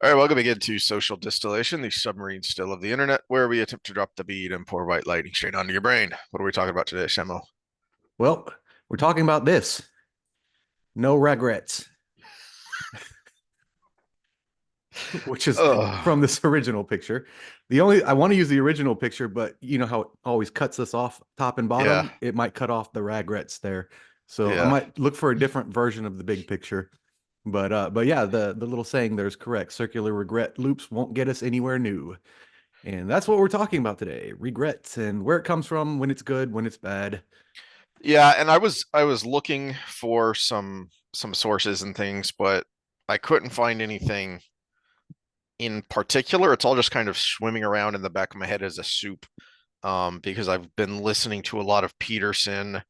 All right, welcome again to Social Distillation, the submarine still of the internet, where we attempt to drop the bead and pour white lightning straight onto your brain. What are we talking about today, Shemo? Well, we're talking about this. No regrets, which is Oh, from this original picture. I want to use the original picture, but you know how it always cuts us off top and yeah, bottom? It might cut off the regrets there. So I yeah, might look for a different version of the big picture. But yeah, the little saying there is correct. Circular regret loops won't get us anywhere new. And that's what we're talking about today. Regrets and where it comes from, when it's good, when it's bad. yeah. And I was looking for some sources and things, but I couldn't find anything in particular. It's all just kind of swimming around in the back of my head as a soup. Because I've been listening to a lot of Peterson,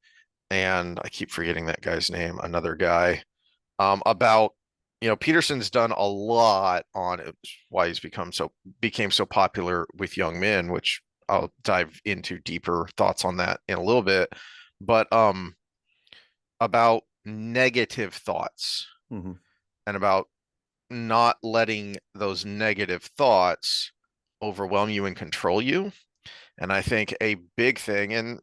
and I keep forgetting that guy's name, another guy. About Peterson's done a lot on it, why he's became so popular with young men, which I'll dive into deeper thoughts on that in a little bit. But about negative thoughts Hmm. and about not letting those negative thoughts overwhelm you and control you. And I think a big thing, and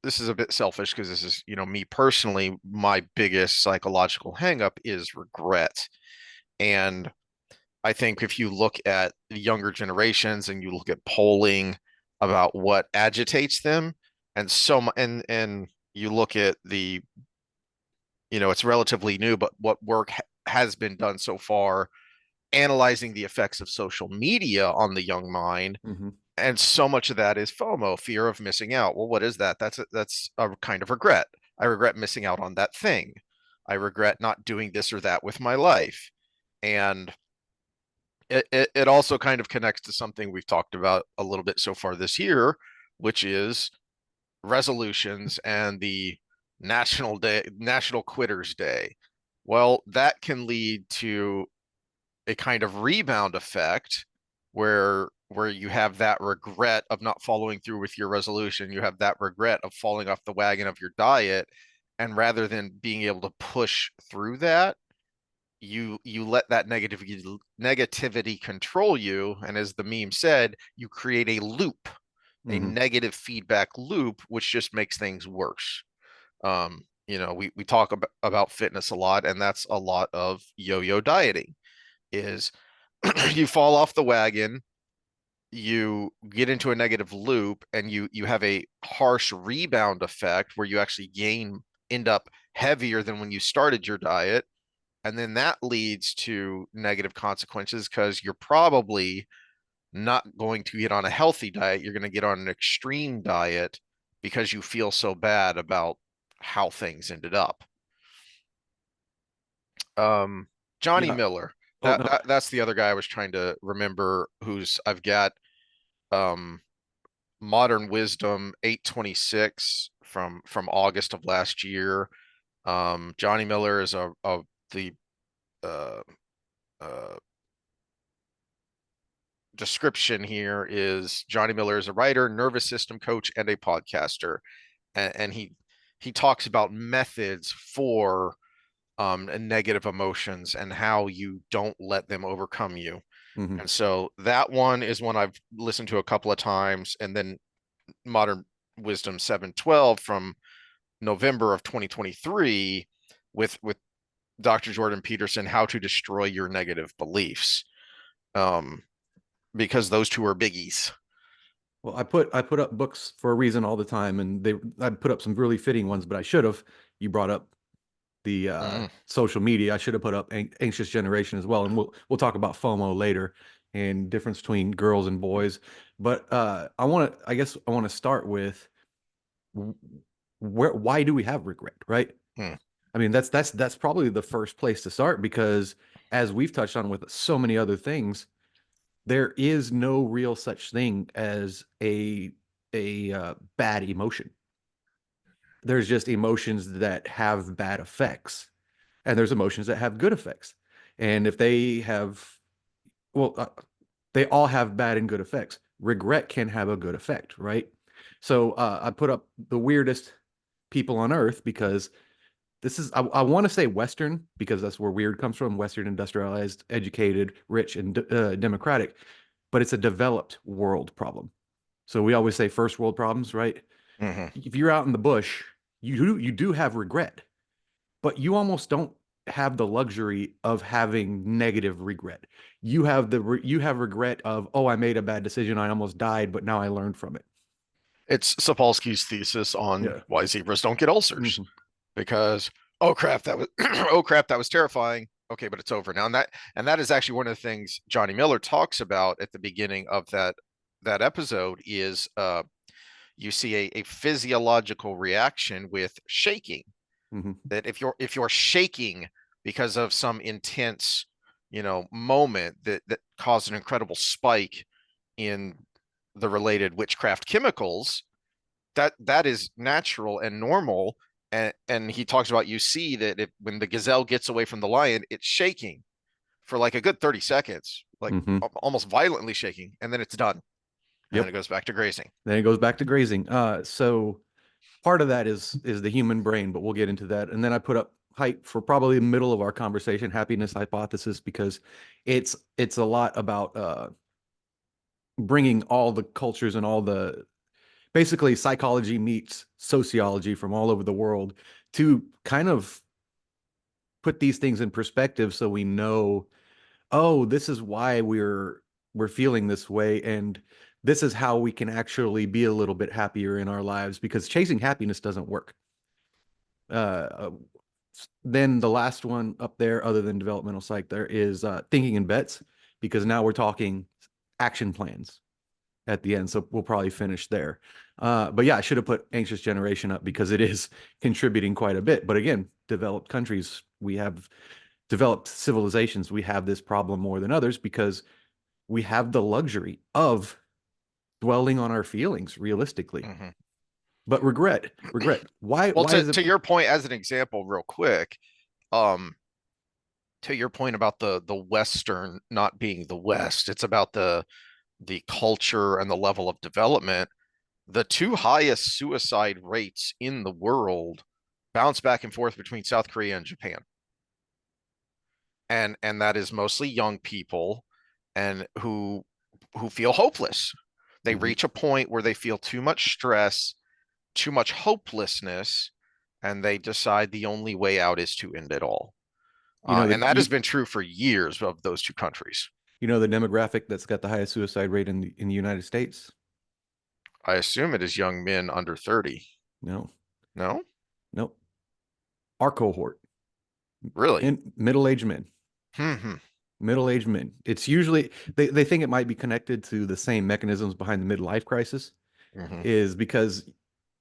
this is a bit selfish because this is, me personally, my biggest psychological hangup is regret. And I think if you look at the younger generations and you look at polling about what agitates them, and you look at it's relatively new, but what work has been done so far, analyzing the effects of social media on the young mind, Hmm. and so much of that is FOMO, fear of missing out. Well, what is that? That's a kind of regret. I regret missing out on that thing. I regret not doing this or that with my life. And it also kind of connects to something we've talked about a little bit so far this year, which is resolutions and the National Quitters Day. Well, that can lead to a kind of rebound effect where you have that regret of not following through with your resolution, you have that regret of falling off the wagon of your diet, and rather than being able to push through that, you let that negativity control you, and as the meme said, you create a loop, a Hmm. negative feedback loop, which just makes things worse. We talk about fitness a lot, and that's a lot of yo-yo dieting is you fall off the wagon, you get into a negative loop, and you have a harsh rebound effect where you actually end up heavier than when you started your diet, and then that leads to negative consequences because you're probably not going to get on a healthy diet. You're going to get on an extreme diet because you feel so bad about how things ended up. Johnny Yeah. Miller. Oh no. That's the other guy I was trying to remember. Who's I've got um, Modern Wisdom 826 from August of last year. Johnny Miller is a the uh, uh, description here is Johnny Miller is a writer, nervous system coach, and a podcaster, and he talks about methods for and negative emotions and how you don't let them overcome you. Hmm. And so that one is one I've listened to a couple of times, and then Modern Wisdom 712 from November of 2023 with Dr. Jordan Peterson, How to Destroy Your Negative Beliefs. Um, because those two are biggies. Well, I put up books for a reason all the time, and I put up some really fitting ones, but I should have. You brought up the Mm, social media. I should have put up Anxious Generation as well, and we'll talk about FOMO later and difference between girls and boys. But I guess I want to start with why do we have regret, right? mm, I mean, that's probably the first place to start because as we've touched on with so many other things, there is no real such thing as a bad emotion. There's just emotions that have bad effects, and there's emotions that have good effects. And if they have, well, they all have bad and good effects. Regret can have a good effect, right? So I put up the weirdest people on earth because this is I want to say Western because that's where weird comes from. Western, industrialized, educated, rich, and democratic, but it's a developed world problem. So we always say first world problems, right? Hmm. If you're out in the bush, you do have regret, but you almost don't have the luxury of having negative regret. You have regret of, oh, I made a bad decision, I almost died, but now I learned from it. It's Sapolsky's thesis on Yeah. why zebras don't get ulcers Hmm. because oh crap, that was oh crap, that was terrifying. Okay, but it's over now. And that is actually one of the things Johnny Miller talks about at the beginning of that episode is you see a physiological reaction with shaking. Hmm. That if you're shaking because of some intense, moment that caused an incredible spike in the related witchcraft chemicals, that is natural and normal. And he talks about, you see that when the gazelle gets away from the lion, it's shaking for like a good 30 seconds, like Hmm. almost violently shaking, and then it's done, and then it Yep. goes back to grazing. Then it goes back to grazing. So part of that is the human brain, but we'll get into that. And then I put up height for probably the middle of our conversation, happiness hypothesis, because it's a lot about bringing all the cultures and all the basically psychology meets sociology from all over the world to kind of put these things in perspective so we know, oh, this is why we're feeling this way, and this is how we can actually be a little bit happier in our lives, because chasing happiness doesn't work. uh then the last one up there, other than developmental psych, there is thinking in bets, because now we're talking action plans at the end. So we'll probably finish there. But yeah, I should have put anxious generation up because it is contributing quite a bit. But again, developed countries, we have developed civilizations, we have this problem more than others because we have the luxury of dwelling on our feelings realistically. Mm-hmm. But regret. Why Well, why to is it? to your point, as an example, real quick, um, to your point about the Western not being the West, it's about the culture and the level of development. The two highest suicide rates in the world bounce back and forth between South Korea and Japan. And that is mostly young people and who feel hopeless. They Mhm. reach a point where they feel too much stress, too much hopelessness, and they decide the only way out is to end it all. You know And that that has been true for years of those two countries. you know the demographic that's got the highest suicide rate in the United States? I assume it is young men under 30. No, No? nope. Our cohort, Really? in middle-aged men. Hmm. Middle-aged men. It's usually they think it might be connected to the same mechanisms behind the midlife crisis, Hmm. is because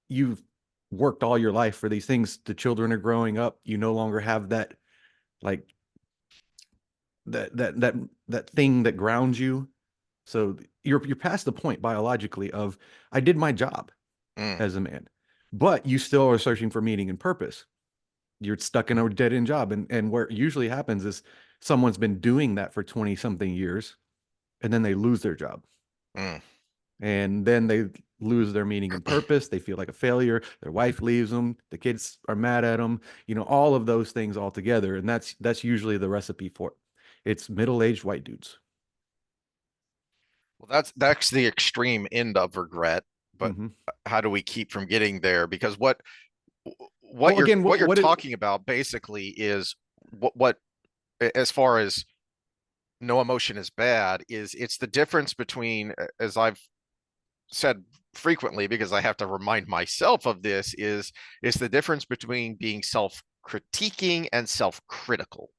you've worked all your life for these things. The children are growing up. You no longer have that, like, that thing that grounds you. So you're past the point biologically of, I did my job Mm. as a man, but you still are searching for meaning and purpose. You're stuck in a dead end job. And where it usually happens is someone's been doing that for 20 something years, and then they lose their job. Mm. And then they lose their meaning and purpose. They feel like a failure. Their wife leaves them. The kids are mad at them. All of those things all together. And that's usually the recipe for it. It's middle-aged white dudes. Well, that's the extreme end of regret, but Hmm. how do we keep from getting there? Because what Well, you're again, what you're what is, talking about basically is what as far as no emotion is bad, is it's the difference between, as I've said frequently because I have to remind myself of this, is the difference between being self-critiquing and self-critical.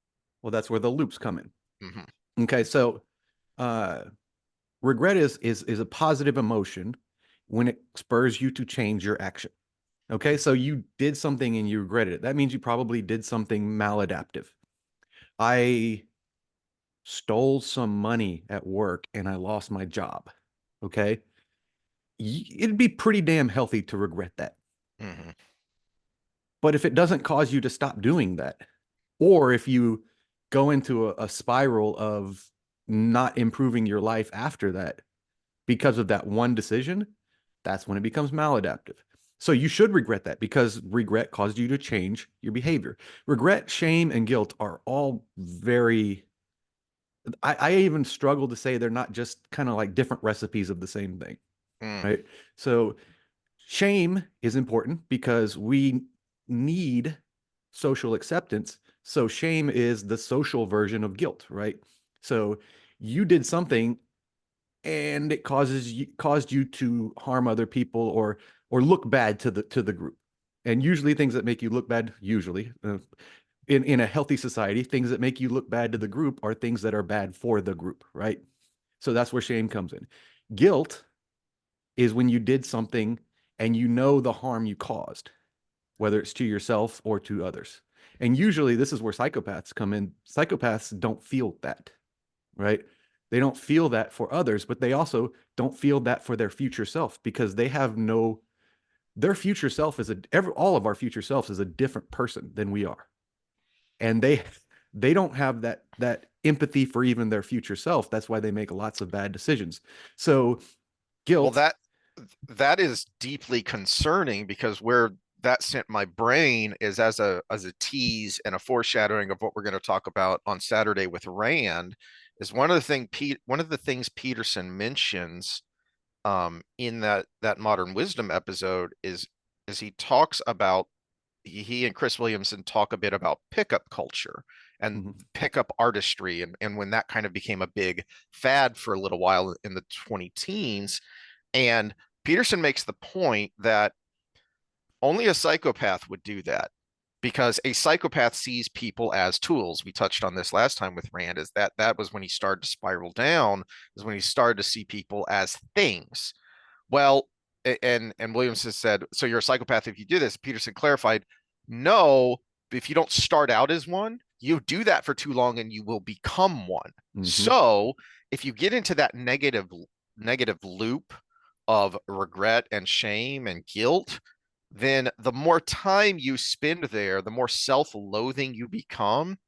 well, that's where the loops come in. Hmm. Okay, so uh regret is a positive emotion when it spurs you to change your action. Okay, so you did something and you regretted it. That means you probably did something maladaptive. I stole some money at work and I lost my job. Okay, it'd be pretty damn healthy to regret that. Hmm. But if it doesn't cause you to stop doing that, or if you go into a spiral of not improving your life after that because of that one decision, that's when it becomes maladaptive. So you should regret that because regret caused you to change your behavior. Regret, shame, and guilt are all very, I even struggle to say they're not just kind of like different recipes of the same thing, Mm, right? So shame is important because we need social acceptance. So shame is the social version of guilt, right? So you did something and it caused you to harm other people or look bad to the group. And usually things that make you look bad, usually in a healthy society, things that make you look bad to the group are things that are bad for the group, right? So that's where shame comes in. Guilt is when you did something and you know the harm you caused, whether it's to yourself or to others. And usually this is where psychopaths come in. Psychopaths don't feel that, right? They don't feel that for others, but they also don't feel that for their future self because they have no, their future self is all of our future selves is a different person than we are. And they don't have that empathy for even their future self. That's why they make lots of bad decisions. So well, guilt. that is deeply concerning because where that sent my brain is as a tease and a foreshadowing of what we're going to talk about on Saturday with Rand is one of the things Peterson mentions in that Modern Wisdom episode is he talks about he and Chris Williamson talk a bit about pickup culture and Mhm. pickup artistry and when that kind of became a big fad for a little while in the 20 teens. And Peterson makes the point that only a psychopath would do that because a psychopath sees people as tools. We touched on this last time with Rand, is that was when he started to spiral down, is when he started to see people as things. Well, and Williams has said, so you're a psychopath if you do this. Peterson clarified, no, if you don't start out as one, you do that for too long and you will become one. Mhm. So if you get into that negative loop of regret and shame and guilt, then the more time you spend there, the more self-loathing you become.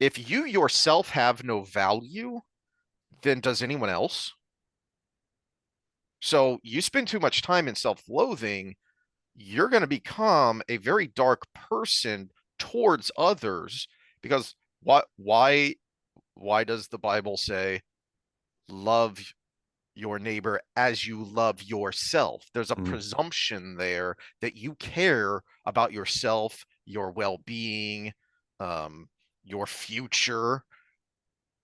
If you yourself have no value, then does anyone else? So you spend too much time in self-loathing, you're going to become a very dark person towards others because why does the Bible say love your neighbor as you love yourself? There's a Mhm. presumption there that you care about yourself, your well-being, um, your future,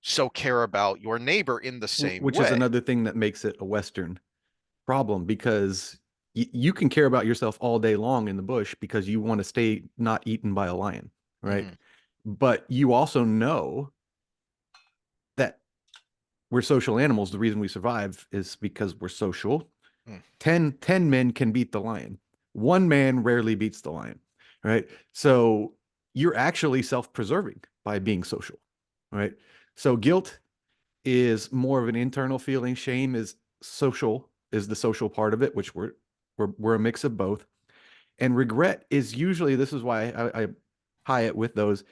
so care about your neighbor in the same Which is way. another thing that makes it a Western problem because you can care about yourself all day long in the bush because you want to stay not eaten by a lion, right? Mhm. But you also know that we're social animals. The reason we survive is because we're social. Mm. 10 men can beat the lion. One man rarely beats the lion, right? So you're actually self-preserving by being social, right? So guilt is more of an internal feeling. Shame is social, is the social part of it, which we're a mix of both. And regret is usually, this is why I tie it with those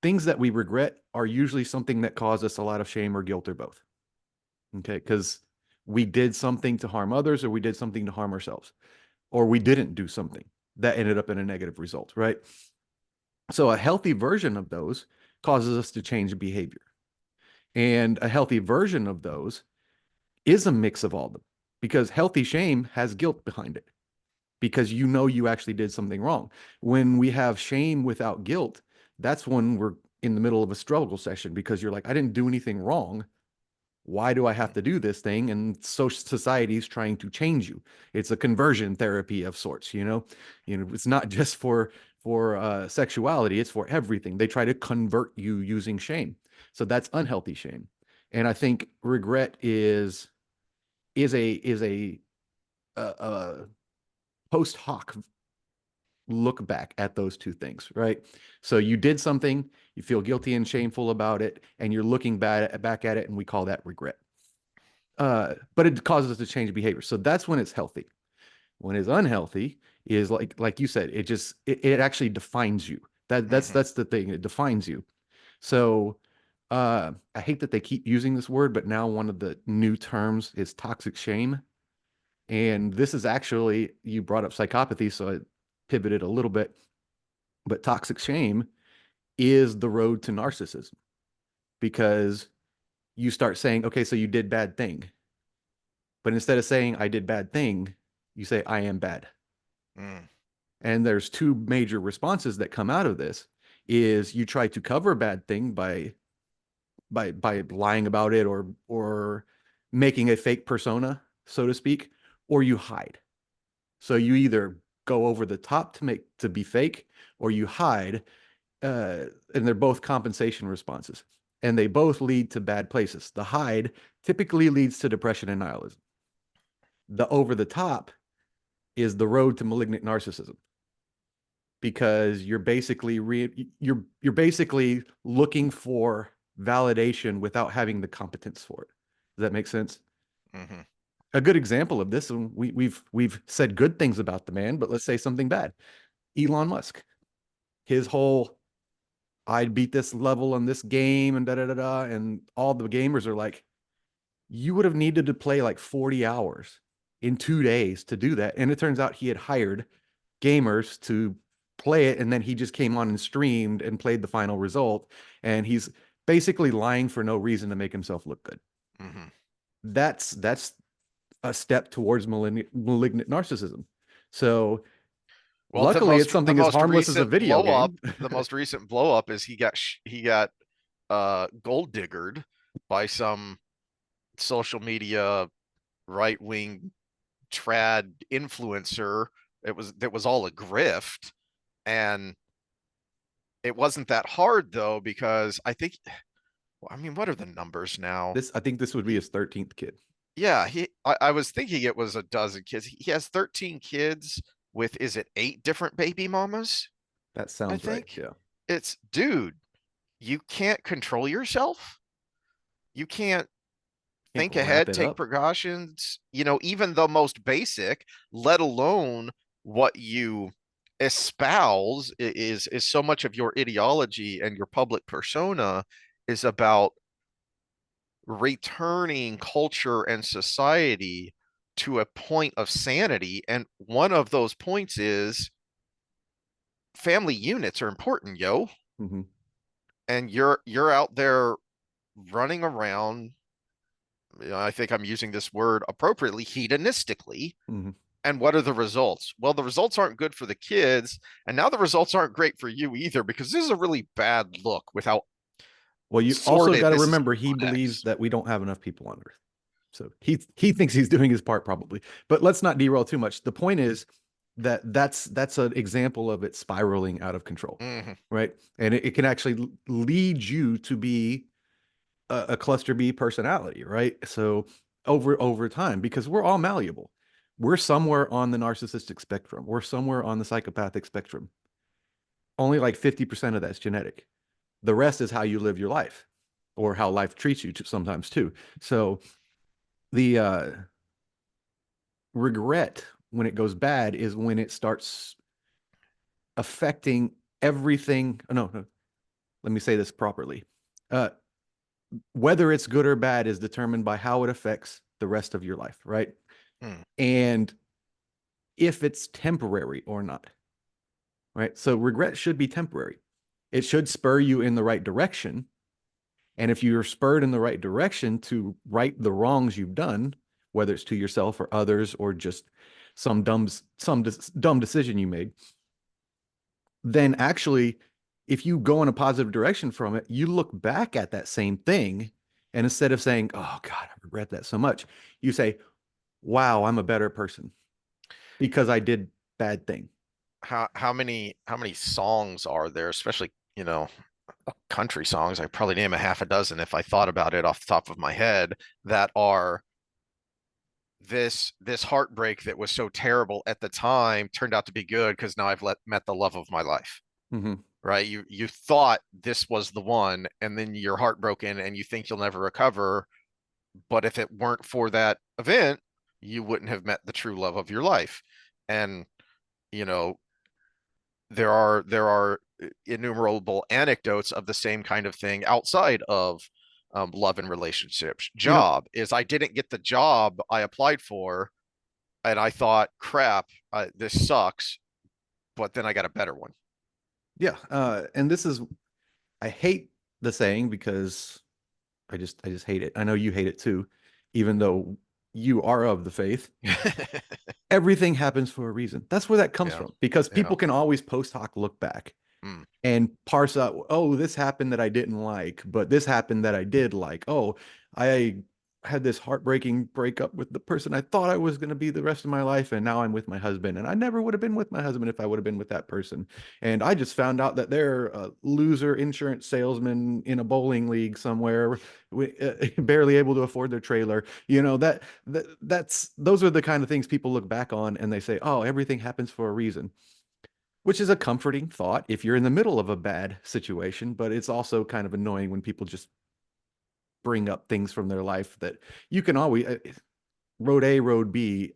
things that we regret are usually something that cause us a lot of shame or guilt or both. Okay, because we did something to harm others or we did something to harm ourselves or we didn't do something that ended up in a negative result, right? So a healthy version of those causes us to change behavior. And a healthy version of those is a mix of all of them because healthy shame has guilt behind it because you know you actually did something wrong. When we have shame without guilt, that's when we're in the middle of a struggle session because you're like, I didn't do anything wrong. Why do I have to do this thing? And social society is trying to change you. It's a conversion therapy of sorts, it's not just for sexuality, it's for everything. They try to convert you using shame. So that's unhealthy shame. And I think regret is a post hoc look back at those two things, right? So you did something, you feel guilty and shameful about it, and you're looking back at it, and we call that regret. But it causes us to change behavior. So that's when it's healthy. When it's unhealthy is like you said, it actually defines you. Mhm. That's the thing. It defines you. So I hate that they keep using this word, but now one of the new terms is toxic shame. And this is actually, you brought up psychopathy, so I pivoted a little bit, but toxic shame is the road to narcissism because you start saying, okay, so you did bad thing. But instead of saying I did bad thing, you say I am bad. Mm, And there's two major responses that come out of this is you try to cover a bad thing by lying about it or making a fake persona, so to speak, or you hide. So you either go over the top to be fake, or you hide, and they're both compensation responses, and they both lead to bad places. The hide typically leads to depression and nihilism. The over the top is the road to malignant narcissism because you're basically looking for validation without having the competence for it. Does that make sense? hmm A good example of this, and we've said good things about the man, but let's say something bad. Elon Musk, his whole I'd beat this level on this game and da da da da, and all the gamers are like, you would have needed to play like 40 hours in 2 days to do that. And it turns out he had hired gamers to play it, and then he just came on and streamed and played the final result. And he's basically lying for no reason to make himself look good. hmm That's a step towards malignant narcissism. So Well, luckily, it's the something as most harmless as a recent video blow up, game. the most recent blow up is he got gold diggered by some social media right wing trad influencer. That was all a grift, and it wasn't that hard though because I think, I mean, what are the numbers now? I think this would be He, his 13th kid. yeah, I was thinking it was a dozen kids. He has 13 kids with, is it 8 different baby mamas? That I sounds right. think Yeah. it's, dude, you can't control yourself. You can't Can't think wrap ahead, it take up. precautions, even the most basic, let alone what you espouse is so much of your ideology and your public persona is about returning culture and society to a point of sanity. And one of those points is family units are important, yo. Mm-hmm. And you're out there running around, I think I'm using this word appropriately, hedonistically. Mm-hmm. And what are the results? Well, the results aren't good for the kids. And now the results aren't great for you either, because this is a really bad look with how Well, you also sordid got to this is remember getting he on believes X. that we don't have enough people on Earth. So he thinks he's doing his part probably. But let's not derail too much. The point is that that's an example of it spiraling out of control, Mhm. right? And it can actually lead you to be a cluster B personality, right? So over time, because we're all malleable. We're somewhere on the narcissistic spectrum. We're somewhere on the psychopathic spectrum. Only like 50% of that's genetic. The rest is how you live your life or how life treats you sometimes too. So the regret when it goes bad is when it starts affecting everything. No, no, let me say this properly. Uh, whether it's good or bad is determined by how it affects the rest of your life, right? Mm. And if it's temporary or not, right? So regret should be temporary. It should spur you in the right direction. And if you're spurred in the right direction to right the wrongs you've done, whether it's to yourself or others or just some dumb decision you made, then actually, if you go in a positive direction from it, you look back at that same thing, and instead of saying, "Oh God, I regret that so much," you say, "Wow, I'm a better person because I did bad thing." How many songs are there, especially, country songs? I probably name a half a dozen if I thought about it off the top of my head, that are this heartbreak that was so terrible at the time turned out to be good because now I've met the love of my life. Mm-hmm. Right? You thought this was the one, and then you're heartbroken and you think you'll never recover. But if it weren't for that event, you wouldn't have met the true love of your life. And you know, there are innumerable anecdotes of the same kind of thing outside of love and relationships. You know, Job is, I didn't get the job I applied for, and I thought, crap, this sucks, but then I got a better one. Yeah. And this is, I hate the saying because I just hate it. I know you hate it too, even though you are of the faith. Everything happens for a reason. That's where that comes Yeah, from because yeah. people can always post hoc look back Mm. and parse out, oh, this happened that I didn't like, but this happened that I did like. Oh, I had this heartbreaking breakup with the person I thought I was going to be the rest of my life, and now I'm with my husband. And I never would have been with my husband if I would have been with that person. And I just found out that they're a loser insurance salesman in a bowling league somewhere, barely able to afford their trailer. That's those are the kind of things people look back on and they say, oh, everything happens for a reason, which is a comforting thought if you're in the middle of a bad situation, but it's also kind of annoying when people just bring up things from their life that you can always road A, road B.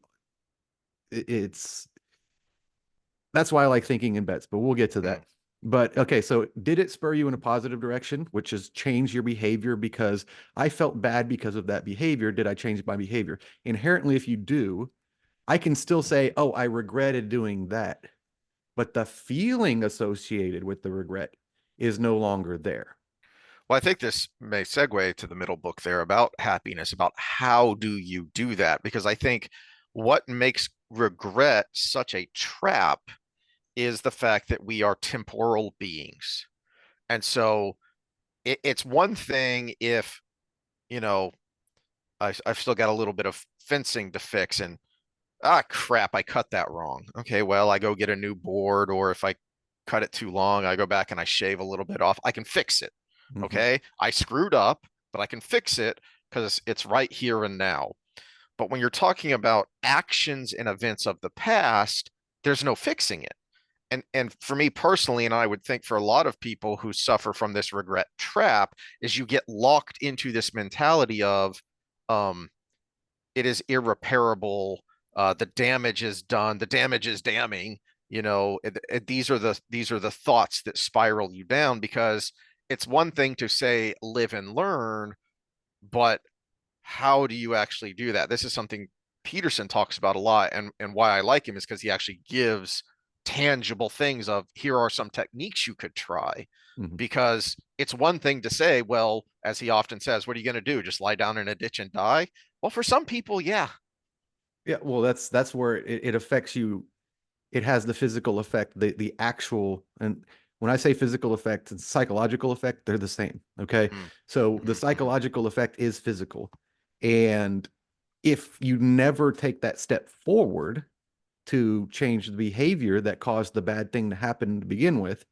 It's that's why I like thinking in bets, but we'll get to Mm. that. But okay, so did it spur you in a positive direction, which is change your behavior because I felt bad because of that behavior? Did I change my behavior? Inherently, if you do, I can still say, oh, I regretted doing that, but the feeling associated with the regret is no longer there. Well, I think this may segue to the middle book there about happiness, about how do you do that? Because I think what makes regret such a trap is the fact that we are temporal beings. And so it's one thing if, you know, I've still got a little bit of fencing to fix and, crap, I cut that wrong. Okay, well, I go get a new board, or if I cut it too long, I go back and I shave a little bit off. I can fix it. Mhm. Okay, I screwed up, but I can fix it because it's right here and now. But when you're talking about actions and events of the past, there's no fixing it. And for me personally, and I would think for a lot of people who suffer from this regret trap, is you get locked into this mentality of um, it is irreparable. The damage is done. The damage is damning. These are the thoughts that spiral you down because it's one thing to say live and learn, but how do you actually do that? This is something Peterson talks about a lot, and why I like him is because he actually gives tangible things of here are some techniques you could try. Mhm. Because it's one thing to say, well, as he often says, what are you going to do? Just lie down in a ditch and die? Well, for some people, yeah. Yeah, well, that's where it affects you. It has the physical effect, the actual, and when I say physical effect and psychological effect, they're the same. Okay. Mm, So the mhm, mhm. psychological effect is physical. And if you never take that step forward to change the behavior that caused the bad thing to happen to begin with,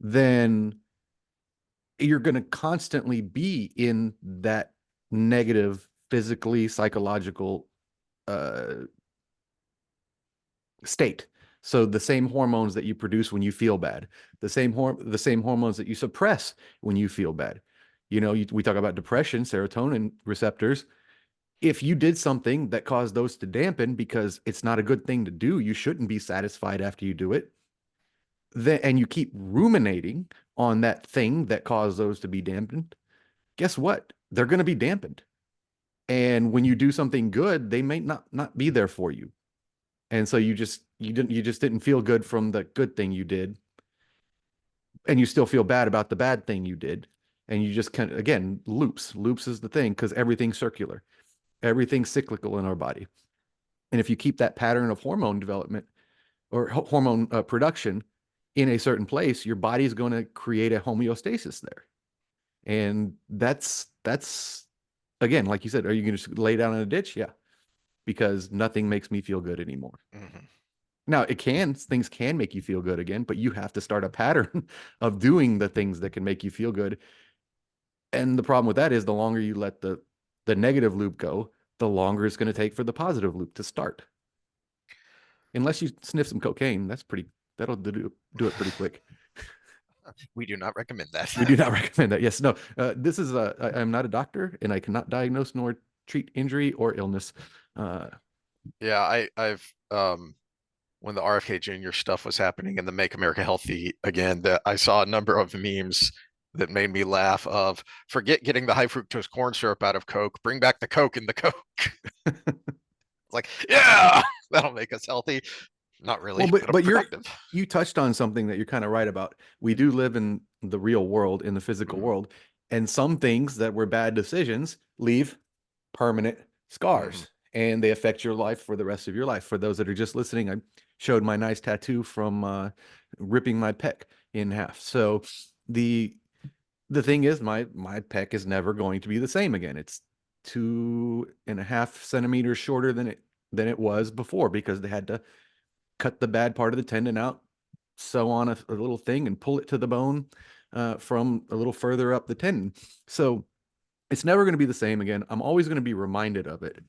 then you're going to constantly be in that negative physically psychological uh, state. So the same hormones that you produce when you feel bad, the same hormones that you suppress when you feel bad. We talk about depression, serotonin receptors. If you did something that caused those to dampen because it's not a good thing to do, you shouldn't be satisfied after you do it. Then and you keep ruminating on that thing that caused those to be dampened. Guess what? They're going to be dampened. And when you do something good, they may not be there for you. And so you just didn't feel good from the good thing you did, and you still feel bad about the bad thing you did. And you just kind of, again, loops is the thing because everything's circular, everything's cyclical in our body. And if you keep that pattern of hormone development or hormone production in a certain place, your body is going to create a homeostasis there. And that's again, like you said, are you going to just lay down in a ditch? Yeah, because nothing makes me feel good anymore. Mhm. Now, things can make you feel good again, but you have to start a pattern of doing the things that can make you feel good. And the problem with that is the longer you let the negative loop go, the longer it's going to take for the positive loop to start. Unless you sniff some cocaine, that'll do it pretty quick. We do not recommend that. We do not recommend that. Yes, no. I'm not a doctor, and I cannot diagnose nor treat injury or illness. Uh, Yeah, I've when the RFK Jr. stuff was happening and the Make America Healthy again, that I saw a number of memes that made me laugh of forget getting the high fructose corn syrup out of Coke, bring back the Coke in the Coke. like, yeah, that'll make us healthy. Not Well, really, but but productive. you touched on something that you're kind of right about. We do live in the real world, in the physical Mhm, world, and some things that were bad decisions leave permanent mhm. scars, and they affect your life for the rest of your life. For those that are just listening, I showed my nice tattoo from ripping my pec in half. So the the thing is, my pec is never going to be the same again. It's 2.5 centimeters shorter than it was before because they had to cut the bad part of the tendon out, sew on a little thing, and pull it to the bone from a little further up the tendon. So it's never going to be the same again. I'm always going to be reminded of it.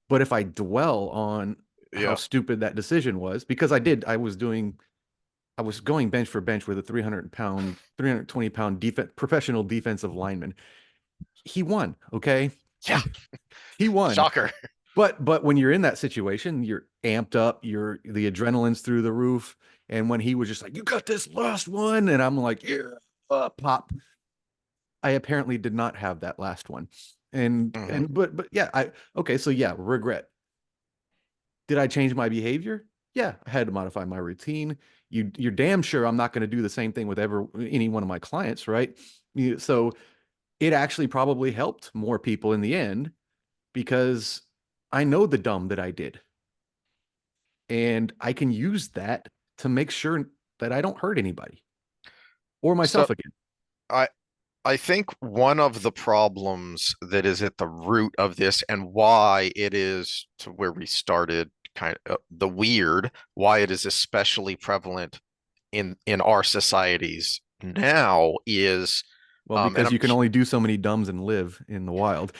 But if I dwell on how Yeah. stupid that decision was, because I was going bench for bench with a 300-pound, 320-pound professional defensive lineman. He won. Okay. Yeah. He won. Shocker. But when you're in that situation, you're amped up, the adrenaline's through the roof. And when he was just like, "You got this last one," and I'm like, "Yeah, pop." I apparently did not have that last one. Mhm. But yeah, I okay, so yeah, regret. Did I change my behavior? Yeah, I had to modify my routine. You're damn sure I'm not going to do the same thing with any one of my clients, right? So it actually probably helped more people in the end because I know the dumb that I did, and I can use that to make sure that I don't hurt anybody or So myself again. I I think one of the problems that is at the root of this and why it is to where we started kind of the weird, why it is especially prevalent in our societies now is Well, and because you can only do so many dumbs and live in the wild.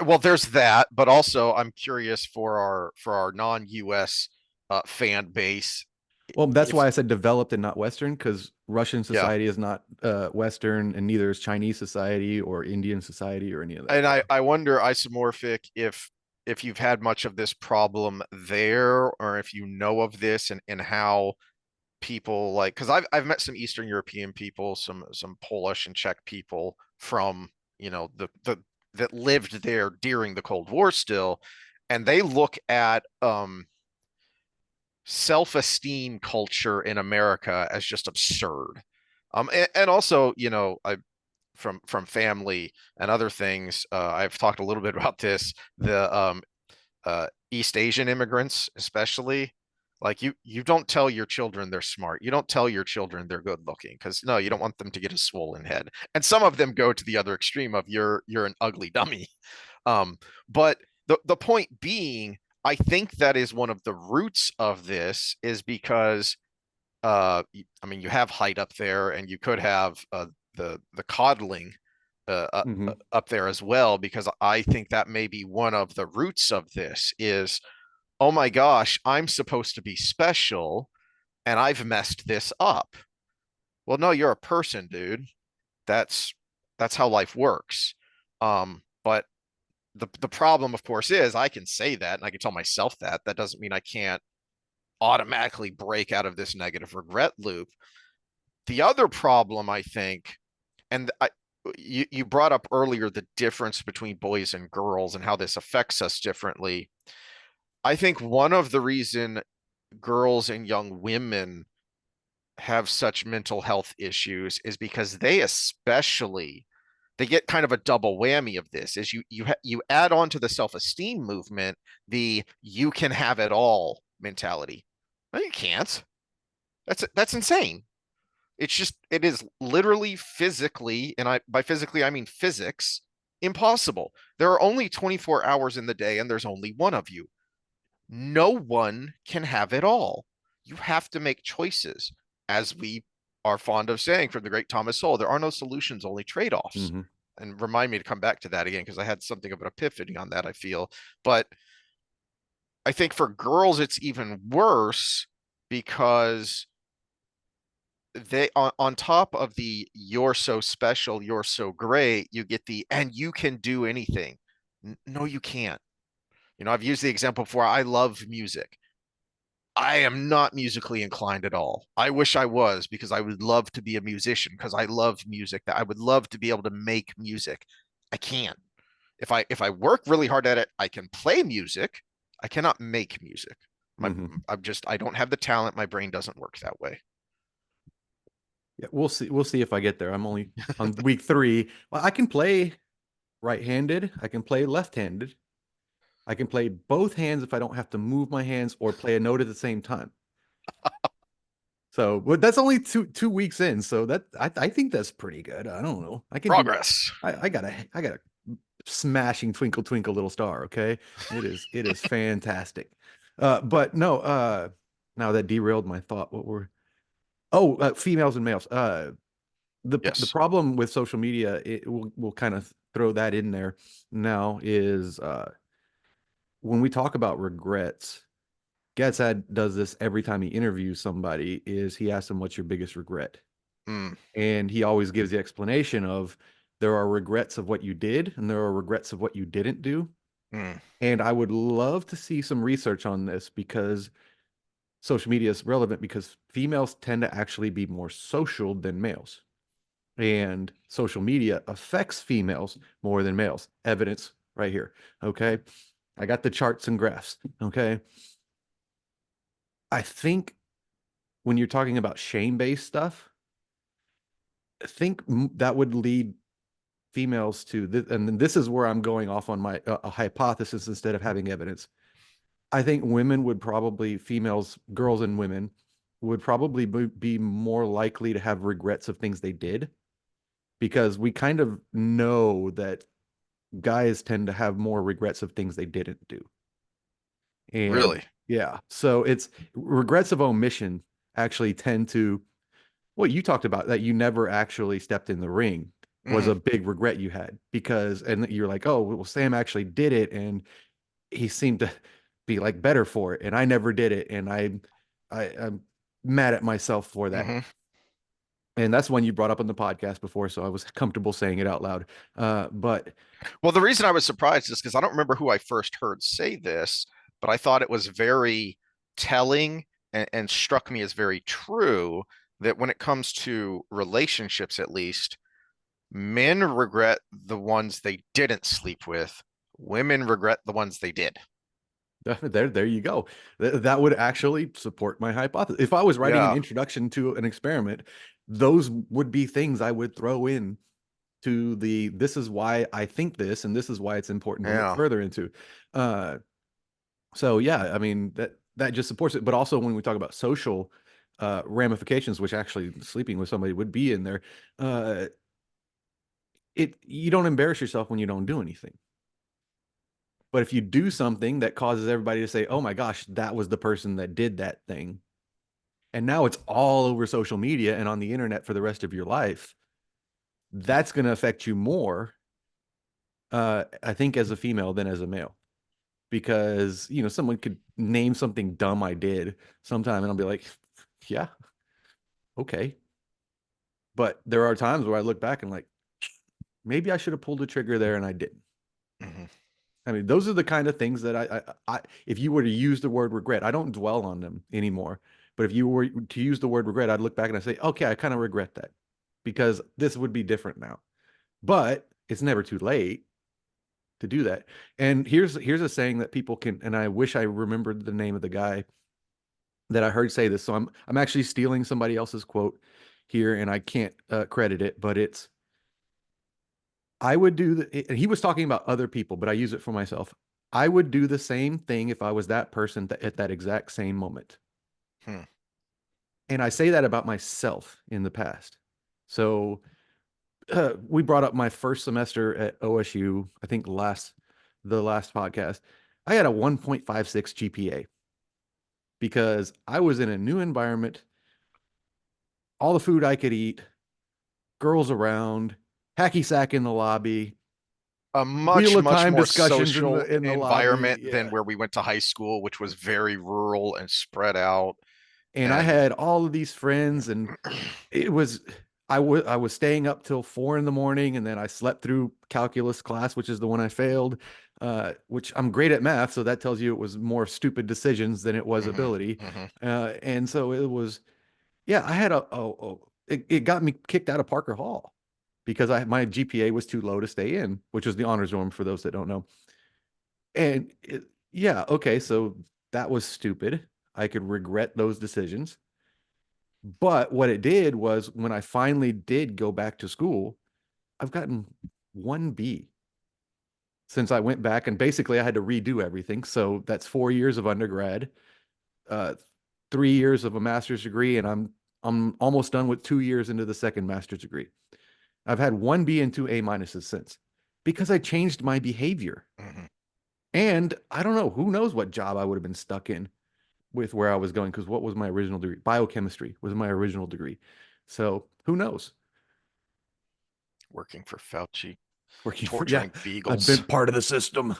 well, there's that, but also I'm curious for our non-US fan base Well, that's if why I said developed and not Western, because Russian yeah. society is not Western, and neither is Chinese society or Indian society or any of that. And I wonder, isomorphic, if you've had much of this problem there, or if you know of this and how people like, because I've met some Eastern European people, some Polish and Czech people from, the that lived there during the Cold War still, and they look at self-esteem culture in America as just absurd. And also, I from family and other things. I've talked a little bit about this. The East Asian immigrants, especially, like you don't tell your children they're smart. You don't tell your children they're good looking because no, you don't want them to get a swollen head. And some of them go to the other extreme of you're an ugly dummy. But the point being, I think that is one of the roots of this is because I mean, you have height up there, and you could have the coddling Hmm. up there as well, because I think that may be one of the roots of this is, oh my gosh, I'm supposed to be special, and I've messed this up. Well, no, you're a person, dude. That's that's how life works. But the problem, of course, is I can say that and I can tell myself that. That doesn't mean I can't automatically break out of this negative regret loop. The other problem, I think, and you brought up earlier the difference between boys and girls and how this affects us differently. I think one of the reason girls and young women have such mental health issues is because they get kind of a double whammy of this is you add on to the self-esteem movement the you can have it all mentality. No, you can't. That's insane. It's just it is literally physically, and I by physically I mean physics, impossible. There are only 24 hours in the day and there's only one of you. No one can have it all. You have to make choices, as we are fond of saying from the great Thomas Sowell. There are no solutions, only trade-offs. Hmm. And remind me to come back to that again because I had something of an epiphany on that, I feel. But I think for girls it's even worse because they on top of the you're so special, you're so great, you get the and you can do anything. No, you can't. I've used the example before. I love music. I am not musically inclined at all. I wish I was because I would love to be a musician because I love music. That I would love to be able to make music. I can't. If I work really hard at it, I can play music. I cannot make music. My Hmm. I don't have the talent. My brain doesn't work that way. Yeah, we'll see. We'll see if I get there. I'm only on week 3. Well, I can play right-handed. I can play left-handed. I can play both hands if I don't have to move my hands or play a note at the same time. So, but that's only two weeks in. So that I think that's pretty good. I don't know. I can do. Progress. I got a smashing Twinkle Twinkle Little Star. Okay, it is fantastic. But no. Now that derailed my thought. What were females and males. The Yes. problem with social media, we'll kind of throw that in there now, is when we talk about regrets. Gadsad does this every time he interviews somebody, is he asks them, what's your biggest regret? Mm, And he always gives the explanation of, there are regrets of what you did and there are regrets of what you didn't do. mm. And I would love to see some research on this, because social media is relevant, because females tend to actually be more social than males. And social media affects females more than males. Evidence right here. Okay. I got the charts and graphs. Okay. I think when you're talking about shame-based stuff, I think that would lead females to this, and this is where I'm going off on my a hypothesis instead of having evidence. I think women would probably, females, girls and women would probably be more likely to have regrets of things they did, because we kind of know that guys tend to have more regrets of things they didn't do. And Really? yeah, so it's regrets of omission actually tend to, what you talked about, that you never actually stepped in the ring, was Hmm. a big regret you had, because, and you're like, oh, well, Sam actually did it and he seemed to be like better for it. And I never did it. And I'm mad at myself for that. Hmm. And that's one you brought up on the podcast before. So I was comfortable saying it out loud. But Well, the reason I was surprised is because I don't remember who I first heard say this, but I thought it was very telling and struck me as very true that when it comes to relationships, at least, men regret the ones they didn't sleep with, women regret the ones they did. there you go. That would actually support my hypothesis. If I was writing an Yeah. introduction to an experiment, those would be things I would throw in to this is why I think this, and this is why it's important to look Yeah. further into. Uh, so yeah, I mean, that just supports it. But also when we talk about social ramifications, which actually sleeping with somebody would be in there, uh, you don't embarrass yourself when you don't do anything. But if you do something that causes everybody to say, "Oh my gosh, that was the person that did that thing," and now it's all over social media and on the internet for the rest of your life, that's going to affect you more, I think, as a female than as a male. Because, someone could name something dumb I did sometime and I'll be like, yeah, okay. But there are times where I look back and like, maybe I should have pulled the trigger there and I didn't. Hmm. I mean, those are the kind of things that if you were to use the word regret, I don't dwell on them anymore. But if you were to use the word regret, I'd look back and I'd say, okay, I kind of regret that, because this would be different now. But it's never too late to do that. And here's a saying that people can, and I wish I remembered the name of the guy that I heard say this. So I'm actually stealing somebody else's quote here, and I can't credit it, but it's, I would do and he was talking about other people, but I use it for myself. I would do the same thing if I was that person at that exact same moment. Hmm. And I say that about myself in the past. So we brought up my first semester at OSU, I think the last podcast. I had a 1.56 GPA because I was in a new environment, all the food I could eat, girls around, hacky sack in the lobby, A wheel much, of much time more discussions in social the lobby. environment than Yeah. where we went to high school, which was very rural and spread out. And I And had all of these friends, and it was, I was staying up till 4 in the morning, and then I slept through calculus class, which is the one I failed. Which I'm great at math, so that tells you it was more stupid decisions than it was hmm. ability. Hmm. And so it was, yeah, I had it got me kicked out of Parker Hall because my GPA was too low to stay in, which was the honors norm for those that don't know. And Yeah, okay, so that was stupid. I could regret those decisions. But what it did was when I finally did go back to school, I've gotten one B since I went back, and basically I had to redo everything. So that's 4 years of undergrad, uh, 3 years of a master's degree, and I'm almost done with 2 years into the second master's degree. I've had one B and two A minuses since because I changed my behavior. Mhm. And I don't know, who knows what job I would have been stuck in with where I was going, because what was my original degree? Biochemistry was my original degree. So who knows? Working for Fauci, Working for, yeah, torturing I've beagles. been part of the system.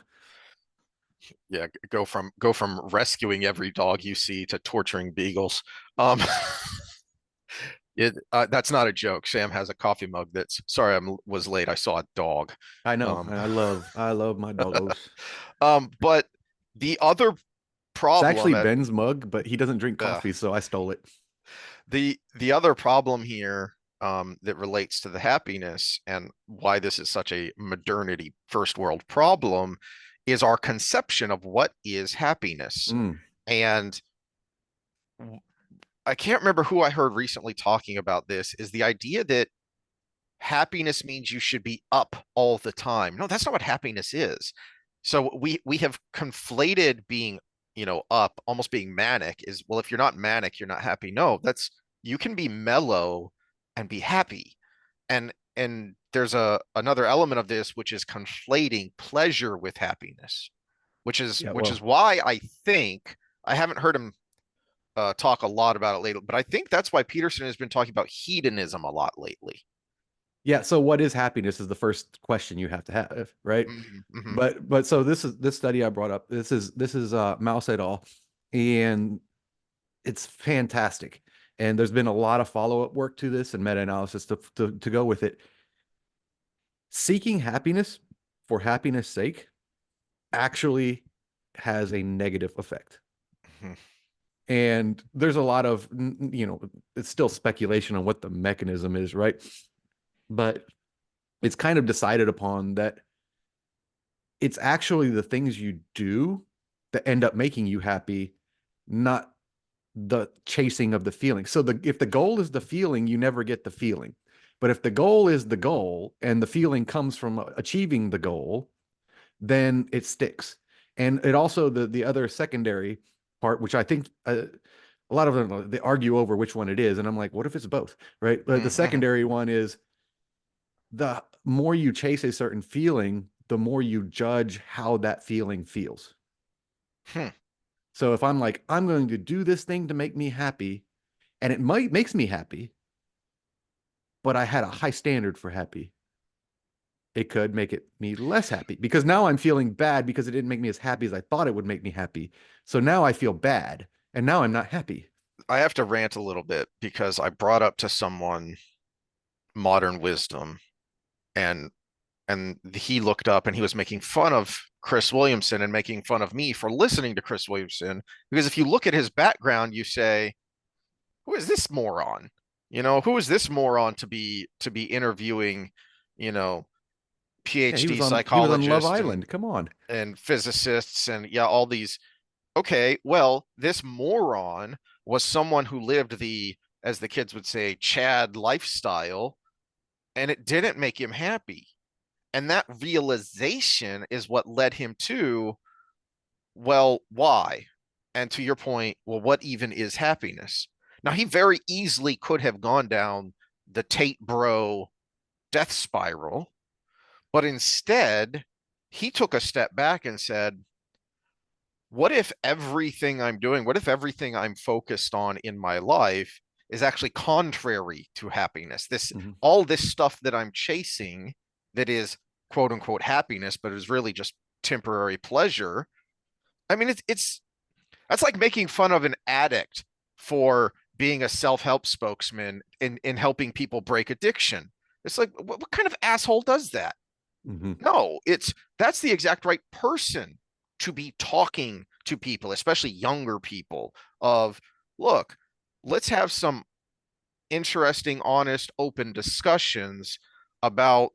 Yeah, go from rescuing every dog you see to torturing beagles. Um, that's not a joke. Sam has a coffee mug that's sorry was late. I saw a dog. I know. Um, I love my doggos. but the other It's problem actually at Ben's mug, but he doesn't drink uh, coffee, so I stole it. the other problem here that relates to the happiness and why this is such a modernity first world problem is our conception of what is happiness. Mm, And I can't remember who I heard recently talking about this is the idea that happiness means you should be up all the time. No, that's not what happiness is. So we have conflated being, up, almost being manic is, well, if you're not manic, you're not happy. No, that's you can be mellow and be happy. And there's another element of this which is conflating pleasure with happiness, which is yeah, which is well, why I think I haven't heard him talk a lot about it lately, but I think that's why Peterson has been talking about hedonism a lot lately. yeah. So what is happiness is the first question you have to have, right? Mm-hmm. But so this study I brought up. This is Mouse et al. And it's fantastic. And there's been a lot of follow-up work to this and meta-analysis to go with it. Seeking happiness for happiness sake actually has a negative effect. Mm-hmm. And there's a lot of, it's still speculation on what the mechanism is, right? But it's kind of decided upon that it's actually the things you do that end up making you happy, not the chasing of the feeling. So if the goal is the feeling, you never get the feeling. But if the goal is the goal and the feeling comes from achieving the goal, then it sticks. And it also the other secondary part, which I think a lot of them they argue over which one it is, and I'm like, what if it's both, right? But the Mm-hmm. secondary one is the more you chase a certain feeling, the more you judge how that feeling feels. Hmm. So if I'm like, I'm going to do this thing to make me happy, and it might makes me happy, but I had a high standard for happy, it could make it me less happy because now I'm feeling bad because it didn't make me as happy as I thought it would make me happy. So now I feel bad and now I'm not happy. I have to rant a little bit because I brought up to someone modern wisdom, and he looked up and he was making fun of Chris Williamson and making fun of me for listening to Chris Williamson, because if you look at his background you say, who is this moron? Who is this moron to be interviewing, you know, Yeah, he was PhD on Love psychologists and Island. Come on. physicists and yeah, all these. Okay, well, this moron was someone who lived the, as the kids would say, Chad lifestyle, and it didn't make him happy. And that realization is what led him to, well, why? And to your point, well, what even is happiness? Now, he very easily could have gone down the Tate Bro death spiral, but instead, he took a step back and said, what if everything I'm doing, what if everything I'm focused on in my life is actually contrary to happiness? Mhm. All this stuff that I'm chasing that is quote unquote happiness, but is really just temporary pleasure. I mean, it's that's like making fun of an addict for being a self-help spokesman in helping people break addiction. It's like, what kind of asshole does that? Mhm. No, that's the exact right person to be talking to people, especially younger people, of look, let's have some interesting, honest, open discussions about,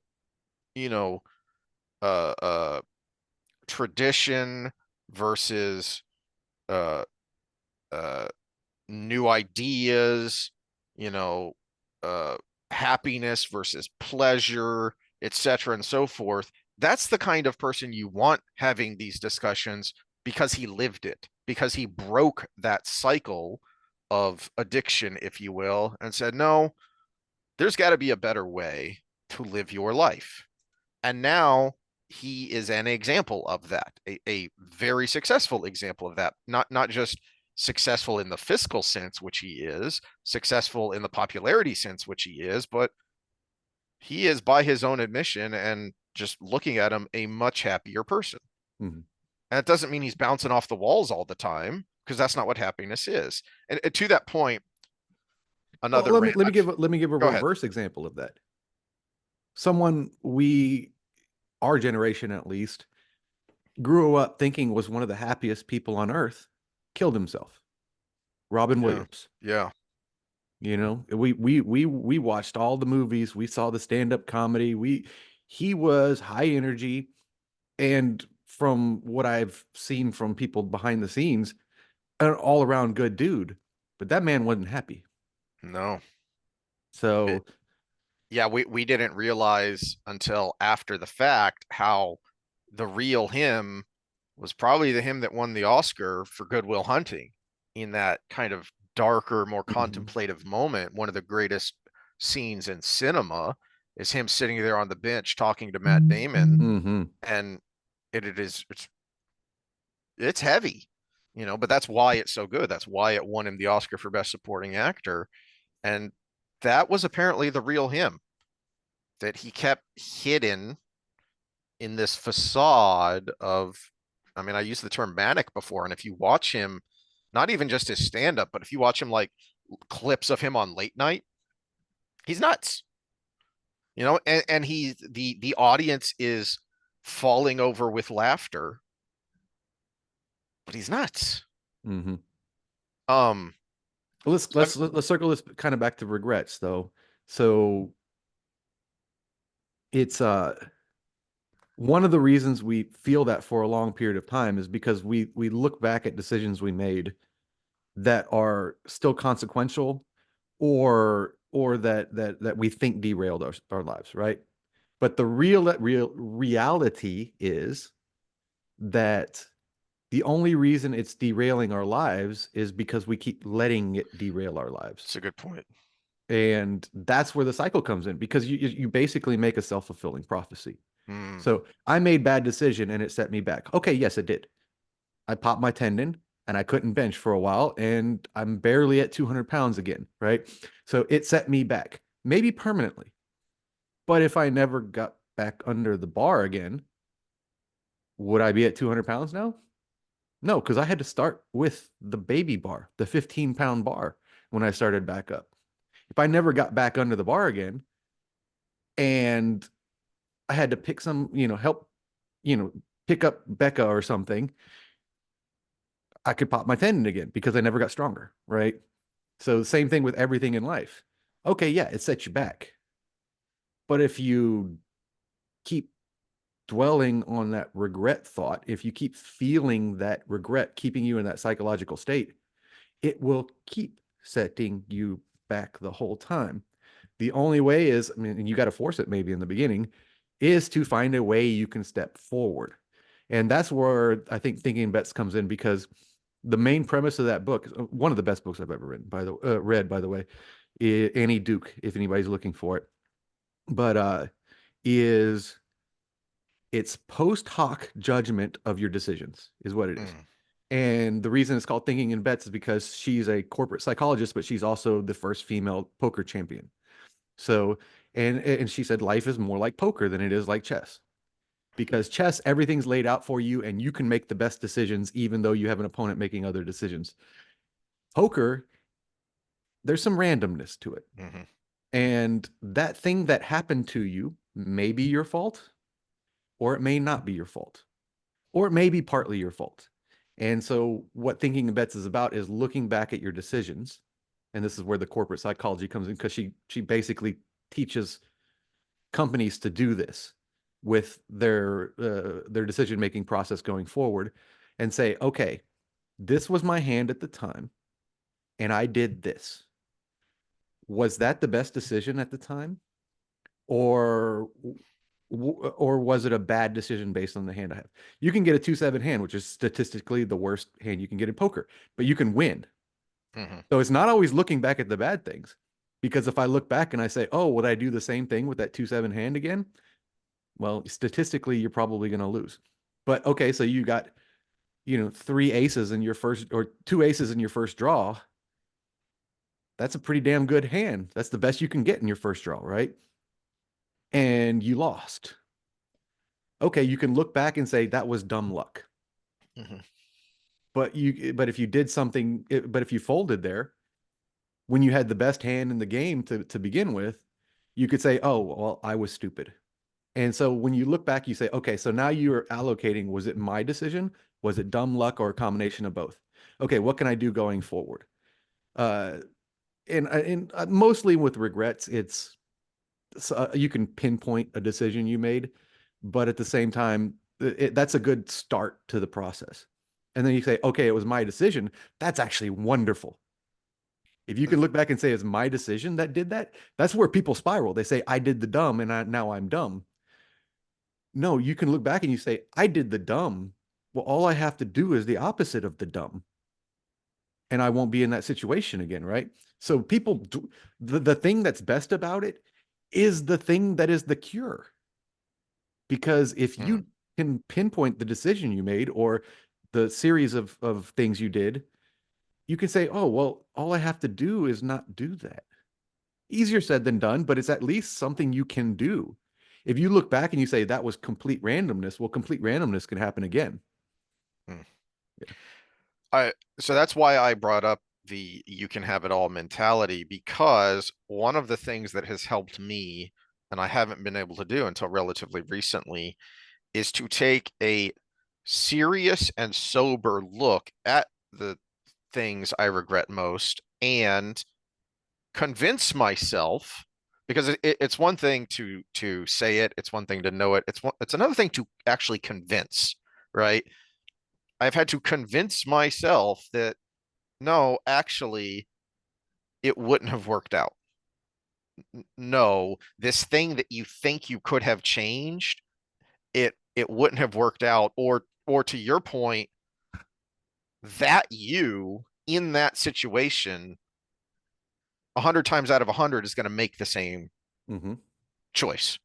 you know, uh tradition, versus uh uh new ideas, you know, uh happiness versus pleasure, etc. and so forth. That's the kind of person you want having these discussions because he lived it, because he broke that cycle of addiction, if you will, and said, no, there's got to be a better way to live your life. And now he is an example of that, a very successful example of that. Not just successful in the fiscal sense, which he is, successful in the popularity sense, which he is, but he is, by his own admission and just looking at him, a much happier person. Mhm. And it doesn't mean he's bouncing off the walls all the time, because that's not what happiness is. And to that point, Well, another rant. let me give a Go ahead. reverse example of that. Someone our generation at least, grew up thinking was one of the happiest people on earth, killed himself. Robin Yeah. Williams. Yeah. You know, we watched all the movies, we saw the stand-up comedy. He was high energy, and from what I've seen from people behind the scenes, an all-around good dude. But that man wasn't happy. No. It, So, yeah, we didn't realize until after the fact how the real him was probably the him that won the Oscar for Good Will Hunting, in that kind of darker, more mhm, contemplative moment. One of the greatest scenes in cinema is him sitting there on the bench talking to Matt Damon, mhm, and it's heavy, but that's why it's so good. That's why it won him the Oscar for Best Supporting Actor. And that was apparently the real him that he kept hidden in this facade of, I mean, I used the term manic before, and if you watch him, not even just his stand up, but if you watch him like clips of him on late night, he's nuts. And he the audience is falling over with laughter, but he's nuts. mhm. Um, Well, I'm, let's circle this kind of back to regrets though. So it's one of the reasons we feel that for a long period of time is because we look back at decisions we made that are still consequential, or that we think derailed our lives, right? But the real reality is that the only reason it's derailing our lives is because we keep letting it derail our lives. it's a good point. And that's where the cycle comes in, because you basically make a self-fulfilling prophecy. Hmm. So I made bad decision and it set me back. Okay, yes, it did. I popped my tendon and I couldn't bench for a while, and I'm barely at 200 pounds again, right? So it set me back, maybe permanently. But if I never got back under the bar again, would I be at 200 pounds now? No, because I had to start with the baby bar, the 15-pound bar when I started back up. If I never got back under the bar again and I had to pick some, help, pick up Becca or something, I could pop my tendon again because I never got stronger, right? So same thing with everything in life. Okay, yeah, it sets you back. But if you keep dwelling on that regret thought, if you keep feeling that regret keeping you in that psychological state, it will keep setting you back the whole time. The only way is, I mean, and you got to force it maybe in the beginning, is to find a way you can step forward. And that's where I think Thinking Bets comes in, because the main premise of that book, one of the best books I've ever read, by the way, Annie Duke, if anybody's looking for it, but is it's post hoc judgment of your decisions is what it is. Mm. And the reason it's called Thinking in Bets is because she's a corporate psychologist, but she's also the first female poker champion. So, and she said life is more like poker than it is like chess. Because chess, everything's laid out for you and you can make the best decisions even though you have an opponent making other decisions. Poker, there's some randomness to it. Hmm. And that thing that happened to you may be your fault, or it may not be your fault, or it may be partly your fault. And so, what Thinking in Bets is about is looking back at your decisions. And this is where the corporate psychology comes in, because she basically teaches companies to do this with their decision making process going forward. and say, okay, this was my hand at the time, and I did this. Was that the best decision at the time? Or or was it a bad decision based on the hand I have? You can get a 2-7 hand, which is statistically the worst hand you can get in poker, but you can win. Hmm. So it's not always looking back at the bad things. Because if I look back and I say, oh, would I do the same thing with that 2-7 hand again? Well, statistically, you're probably going to lose. But okay, so you got, 3 aces in your first, or 2 aces in your first draw. That's a pretty damn good hand. That's the best you can get in your first draw, right? And you lost. Okay, you can look back and say that was dumb luck. Hmm. But if you did something, but if you folded there when you had the best hand in the game to begin with, you could say, oh, well, I was stupid. And so when you look back, you say, okay, so now you're allocating, was it my decision? Was it dumb luck or a combination of both? Okay, what can I do going forward? Uh, and mostly with regrets, it's you can pinpoint a decision you made, but at the same time, that's a good start to the process. And then you say, okay, it was my decision. That's actually wonderful. If you can look back and say it's my decision that did that, that's where people spiral. They say I did the dumb and now I'm dumb. No, you can look back and you say I did the dumb. Well, all I have to do is the opposite of the dumb, and I won't be in that situation again, right? So people do, the thing that's best about it is the thing that is the cure. Because if Hmm. you can pinpoint the decision you made or the series of things you did, you can say, oh, well, all I have to do is not do that. Easier said than done, but it's at least something you can do. If you look back and you say that was complete randomness, well, complete randomness can happen again. Hmm. Yeah. So that's why I brought up the you can have it all mentality, because one of the things that has helped me, and I haven't been able to do until relatively recently, is to take a serious and sober look at the things I regret most and convince myself, because it's one thing to say it, it's one thing to know it, it's another thing to actually convince, right? I've had to convince myself that no, actually, it wouldn't have worked out. No, this thing that you think you could have changed, it wouldn't have worked out. Or to your point, that you in that situation, 100 times out of 100 is going to make the same Mm-hmm. choice.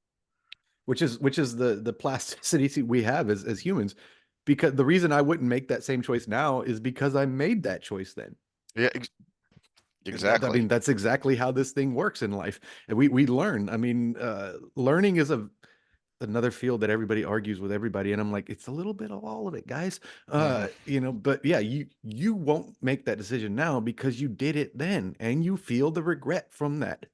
Which is the plasticity we have as humans. Because the reason I wouldn't make that same choice now is because I made that choice then. Yeah, I exactly. mean, that's exactly how this thing works in life. And we learn. I mean, learning is another field that everybody argues with everybody, and I'm like, it's a little bit of all of it, guys. Hmm. But yeah, you won't make that decision now because you did it then, and you feel the regret from that.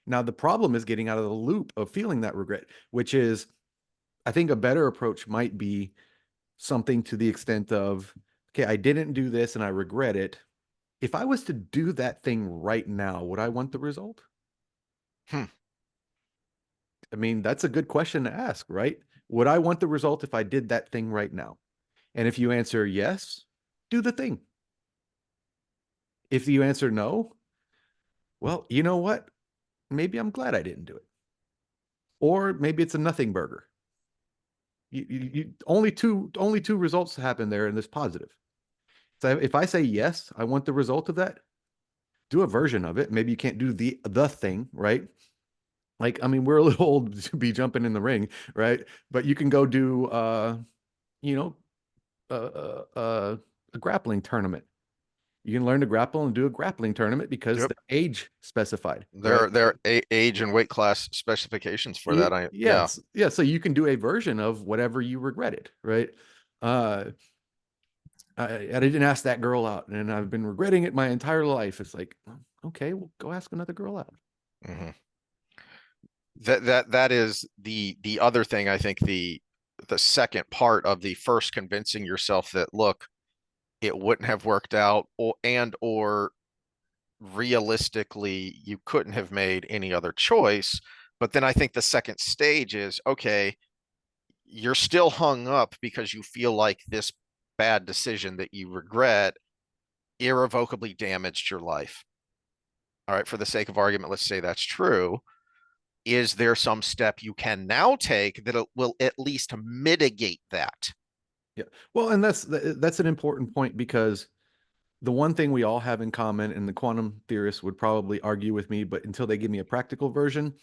Now, the problem is getting out of the loop of feeling that regret, which is, I think a better approach might be something to the extent of, okay, I didn't do this and I regret it. If I was to do that thing right now, would I want the result? Hmm. I mean, that's a good question to ask, right? Would I want the result if I did that thing right now? And if you answer yes, do the thing. If you answer no, well, you know what? Maybe I'm glad I didn't do it. Or maybe it's a nothing burger. Only two results happen there in this positive. So if I say yes, I want the result of that, do a version of it. Maybe you can't do the thing, right? Like, I mean, we're a little old to be jumping in the ring, right? But you can go do you know, a grappling tournament. You can learn to grapple and do a grappling tournament because Yep. the age specified, right? There are age and weight class specifications for that. Yeah. Yes, yeah. So you can do a version of whatever you regretted, right? Uh, I didn't ask that girl out, and I've been regretting it my entire life. It's like, okay, well, go ask another girl out. Hmm. That is the other thing. I think the second part of the first convincing yourself that look, it wouldn't have worked out, or realistically you couldn't have made any other choice. But then I think the second stage is okay, you're still hung up because you feel like this bad decision that you regret irrevocably damaged your life. All right, for the sake of argument, let's say that's true. Is there some step you can now take that will at least mitigate that? Yeah. Well, and that's an important point because the one thing we all have in common, and the quantum theorists would probably argue with me, but until they give me a practical version,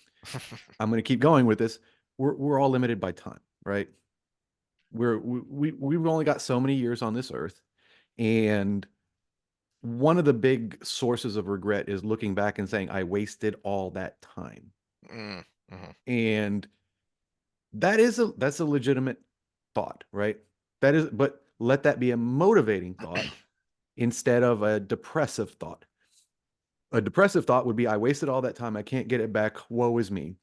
I'm going to keep going with this. We're all limited by time, right? We've only got so many years on this earth, and one of the big sources of regret is looking back and saying, I wasted all that time. Mm, mhm. And that's a legitimate thought, right? But let that be a motivating thought instead of a depressive thought. A depressive thought would be, I wasted all that time. I can't get it back. Woe is me.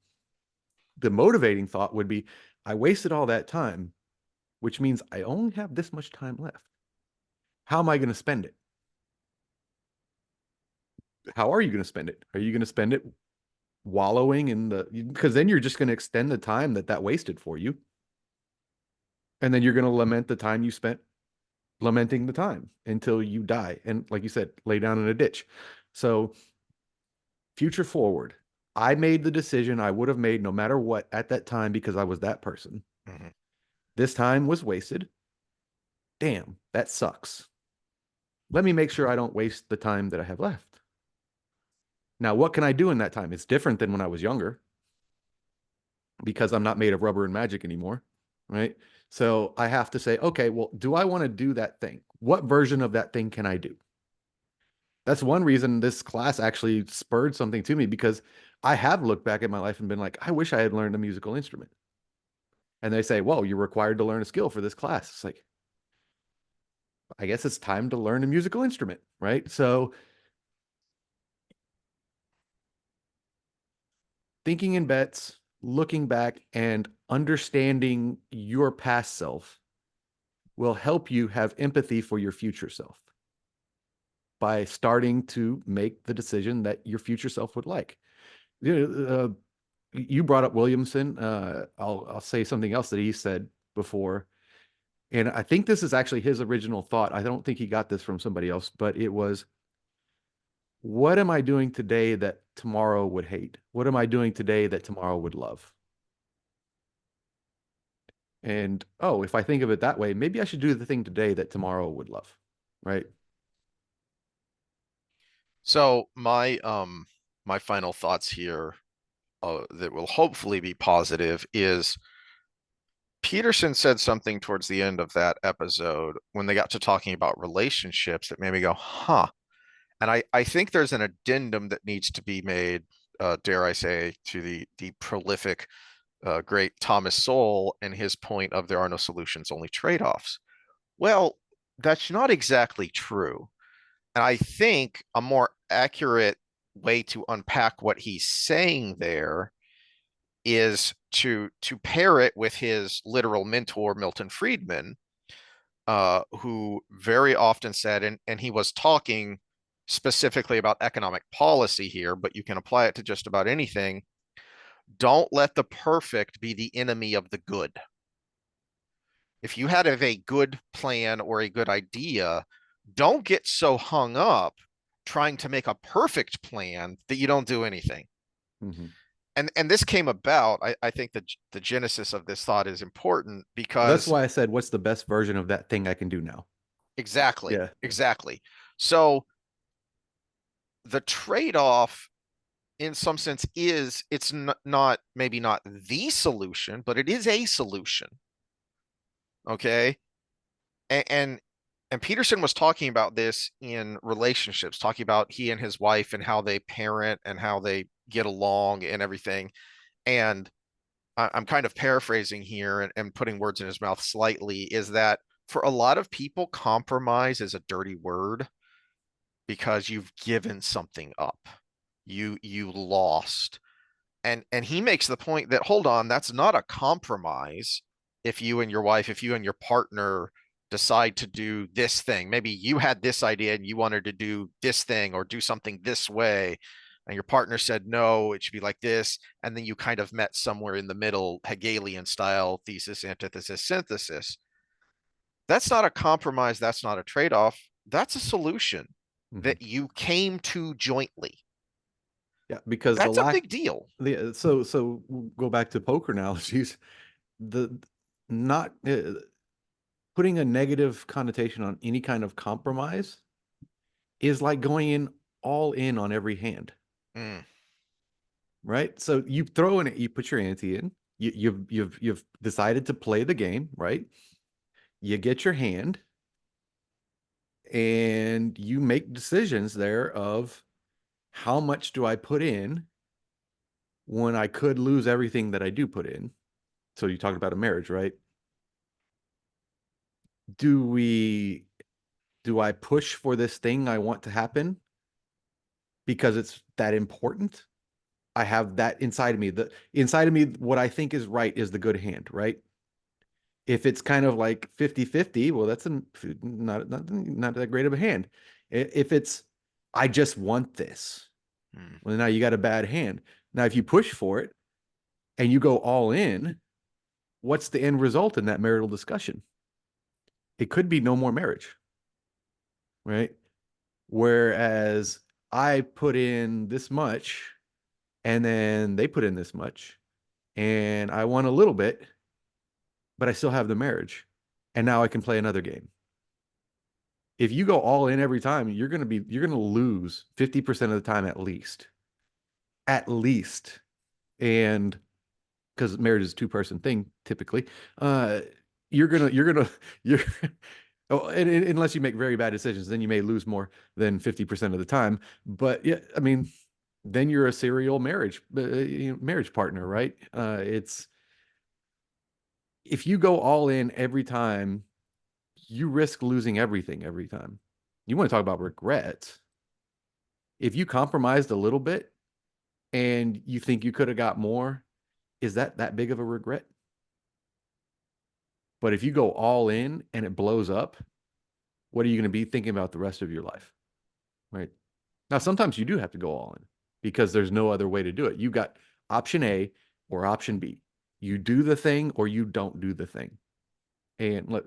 The motivating thought would be, I wasted all that time, which means I only have this much time left. How am I going to spend it? How are you going to spend it? Are you going to spend it wallowing in because then you're just going to extend the time that wasted for you. And then you're going to lament the time you spent lamenting the time until you die. And like you said, lay down in a ditch. So, future forward, I made the decision I would have made no matter what at that time because I was that person. Mhm. This time was wasted. Damn, that sucks. Let me make sure I don't waste the time that I have left. Now, what can I do in that time? It's different than when I was younger because I'm not made of rubber and magic anymore, right? So I have to say, okay, well, do I want to do that thing? What version of that thing can I do? That's one reason this class actually spurred something to me because I have looked back at my life and been like, I wish I had learned a musical instrument. And they say, whoa, you're required to learn a skill for this class. It's like, I guess it's time to learn a musical instrument, right? So thinking in bets, looking back, and understanding your past self will help you have empathy for your future self by starting to make the decision that your future self would like. You brought up Williamson. I'll say something else that he said before, and I think this is actually his original thought. I don't think he got this from somebody else, but it was, "What am I doing today that tomorrow would hate? What am I doing today that tomorrow would love?" And oh, if I think of it that way, maybe I should do the thing today that tomorrow would love, right? So my final thoughts here that will hopefully be positive is Peterson said something towards the end of that episode when they got to talking about relationships that made me go, huh. And I think there's an addendum that needs to be made, dare I say, to the prolific, great Thomas Sowell and his point of there are no solutions, only trade-offs. Well, that's not exactly true. And I think a more accurate way to unpack what he's saying there is to pair it with his literal mentor, Milton Friedman, who very often said, and he was talking specifically about economic policy here, but you can apply it to just about anything. Don't let the perfect be the enemy of the good. If you had a good plan or a good idea, don't get so hung up trying to make a perfect plan that you don't do anything. Mhm. And this came about, I think the genesis of this thought is important That's because why I said, what's the best version of that thing I can do now? exactly, Yeah. exactly. So the trade-off in some sense is it's not maybe not the solution, but it is a solution. Okay. And and Peterson was talking about this in relationships, talking about he and his wife and how they parent and how they get along and everything. And I'm kind of paraphrasing here and putting words in his mouth slightly, is that for a lot of people, compromise is a dirty word because you've given something up. You lost. And he makes the point that hold on, that's not a compromise. If you and your wife, if you and your partner decide to do this thing, maybe you had this idea and you wanted to do this thing or do something this way, and your partner said no, it should be like this, and then you kind of met somewhere in the middle, Hegelian style, thesis, antithesis, synthesis. That's not a compromise. That's not a trade-off. That's a solution Mhm. that you came to jointly. Yeah, because the That's a lack big deal. so go back to poker analogies. The not putting a negative connotation on any kind of compromise is like going in all in on every hand, Mm, right? So you throw in it, you put your ante in, you've decided to play the game, right? You get your hand and you make decisions there of how much do I put in when I could lose everything that I do put in. So you talked about a marriage, right? Do we do I push for this thing I want to happen because it's that important? I have that inside of me. The inside of me, what I think is right is the good hand, right? If it's kind of like 50-50, well, that's not that great of a hand. If it's I just want this, mm. well, now you got a bad hand. Now, if you push for it and you go all in, what's the end result in that marital discussion? It could be no more marriage, right? Whereas I put in this much and then they put in this much and I won a little bit, but I still have the marriage. And now I can play another game. If you go all in every time, you're going to lose 50% of the time at least. At least. And because marriage is a two-person thing typically, uh you're oh, and unless you make very bad decisions, then you may lose more than 50% of the time. But yeah, I mean, then you're a serial marriage partner, right? It's if you go all in every time, you risk losing everything every time. You want to talk about regrets. If you compromised a little bit and you think you could have got more, is that big of a regret? But if you go all in and it blows up, what are you going to be thinking about the rest of your life? Right. Now, sometimes you do have to go all in because there's no other way to do it. You got option A or option B. You do the thing or you don't do the thing. And what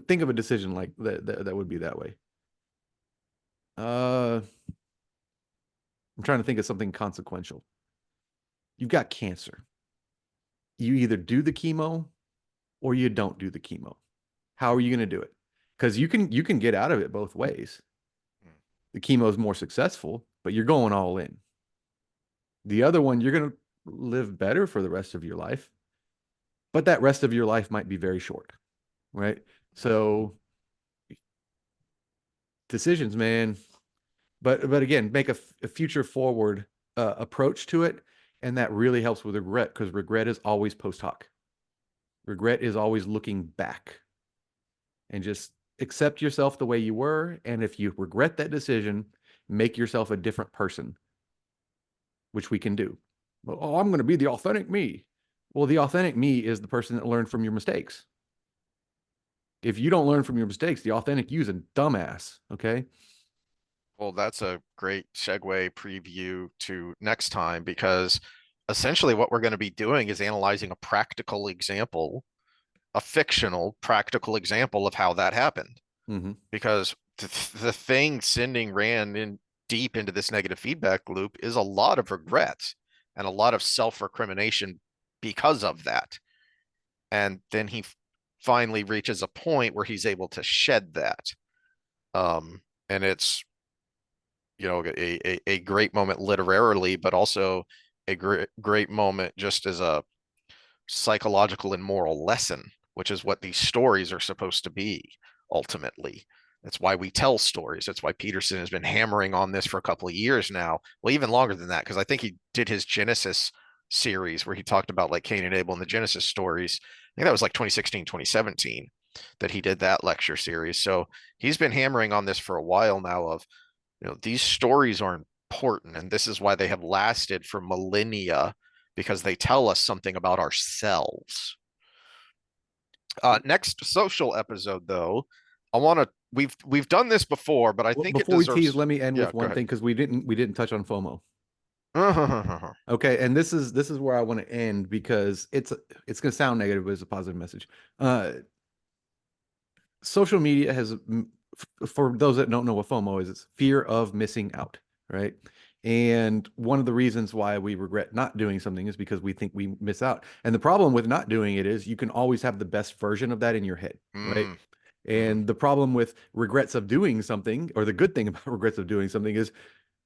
think of a decision like that would be that way. I'm trying to think of something consequential. You've got cancer. You either do the chemo or you don't do the chemo. How are you going to do it? Because you can get out of it both ways. The chemo is more successful, but you're going all in. The other one, you're going to live better for the rest of your life, but that rest of your life might be very short, right? So decisions, man. But again, make a future forward approach to it, and that really helps with regret because regret is always post hoc. Regret is always looking back, and just accept yourself the way you were. And if you regret that decision, make yourself a different person, which we can do. Oh, I'm going to be the authentic me. Well, the authentic me is the person that learned from your mistakes. If you don't learn from your mistakes, the authentic you is a dumbass. Okay. Well, that's a great segue preview to next time because essentially what we're going to be doing is analyzing a practical example, a fictional practical example of how that happened. Mm-hmm. Because the thing sending Rand in deep into this negative feedback loop is a lot of regrets and a lot of self-recrimination because of that. And then he finally reaches a point where he's able to shed that. And it's, a great moment literarily, but also a great moment just as a psychological and moral lesson, which is what these stories are supposed to be ultimately. That's why we tell stories. That's why Peterson has been hammering on this for a couple of years now. Well, even longer than that, because I think he did his Genesis series where he talked about like Cain and Abel and the Genesis stories. I think that was like 2016, 2017 that he did that lecture series. So he's been hammering on this for a while now of, these stories are important and this is why they have lasted for millennia because they tell us something about ourselves. Next social episode, though, I want to. We've done this before, but I Well, think it before we tease, deserves. let me end Yeah, with go one ahead. thing because we didn't touch on FOMO. Okay, and this is where I want to end because it's going to sound negative, but it's a positive message. social media has, for those that don't know what FOMO is, it's fear of missing out, right? And one of the reasons why we regret not doing something is because we think we miss out. And the problem with not doing it is you can always have the best version of that in your head, right? Mm, hmm. And the problem with regrets of doing something, or the good thing about regrets of doing something, is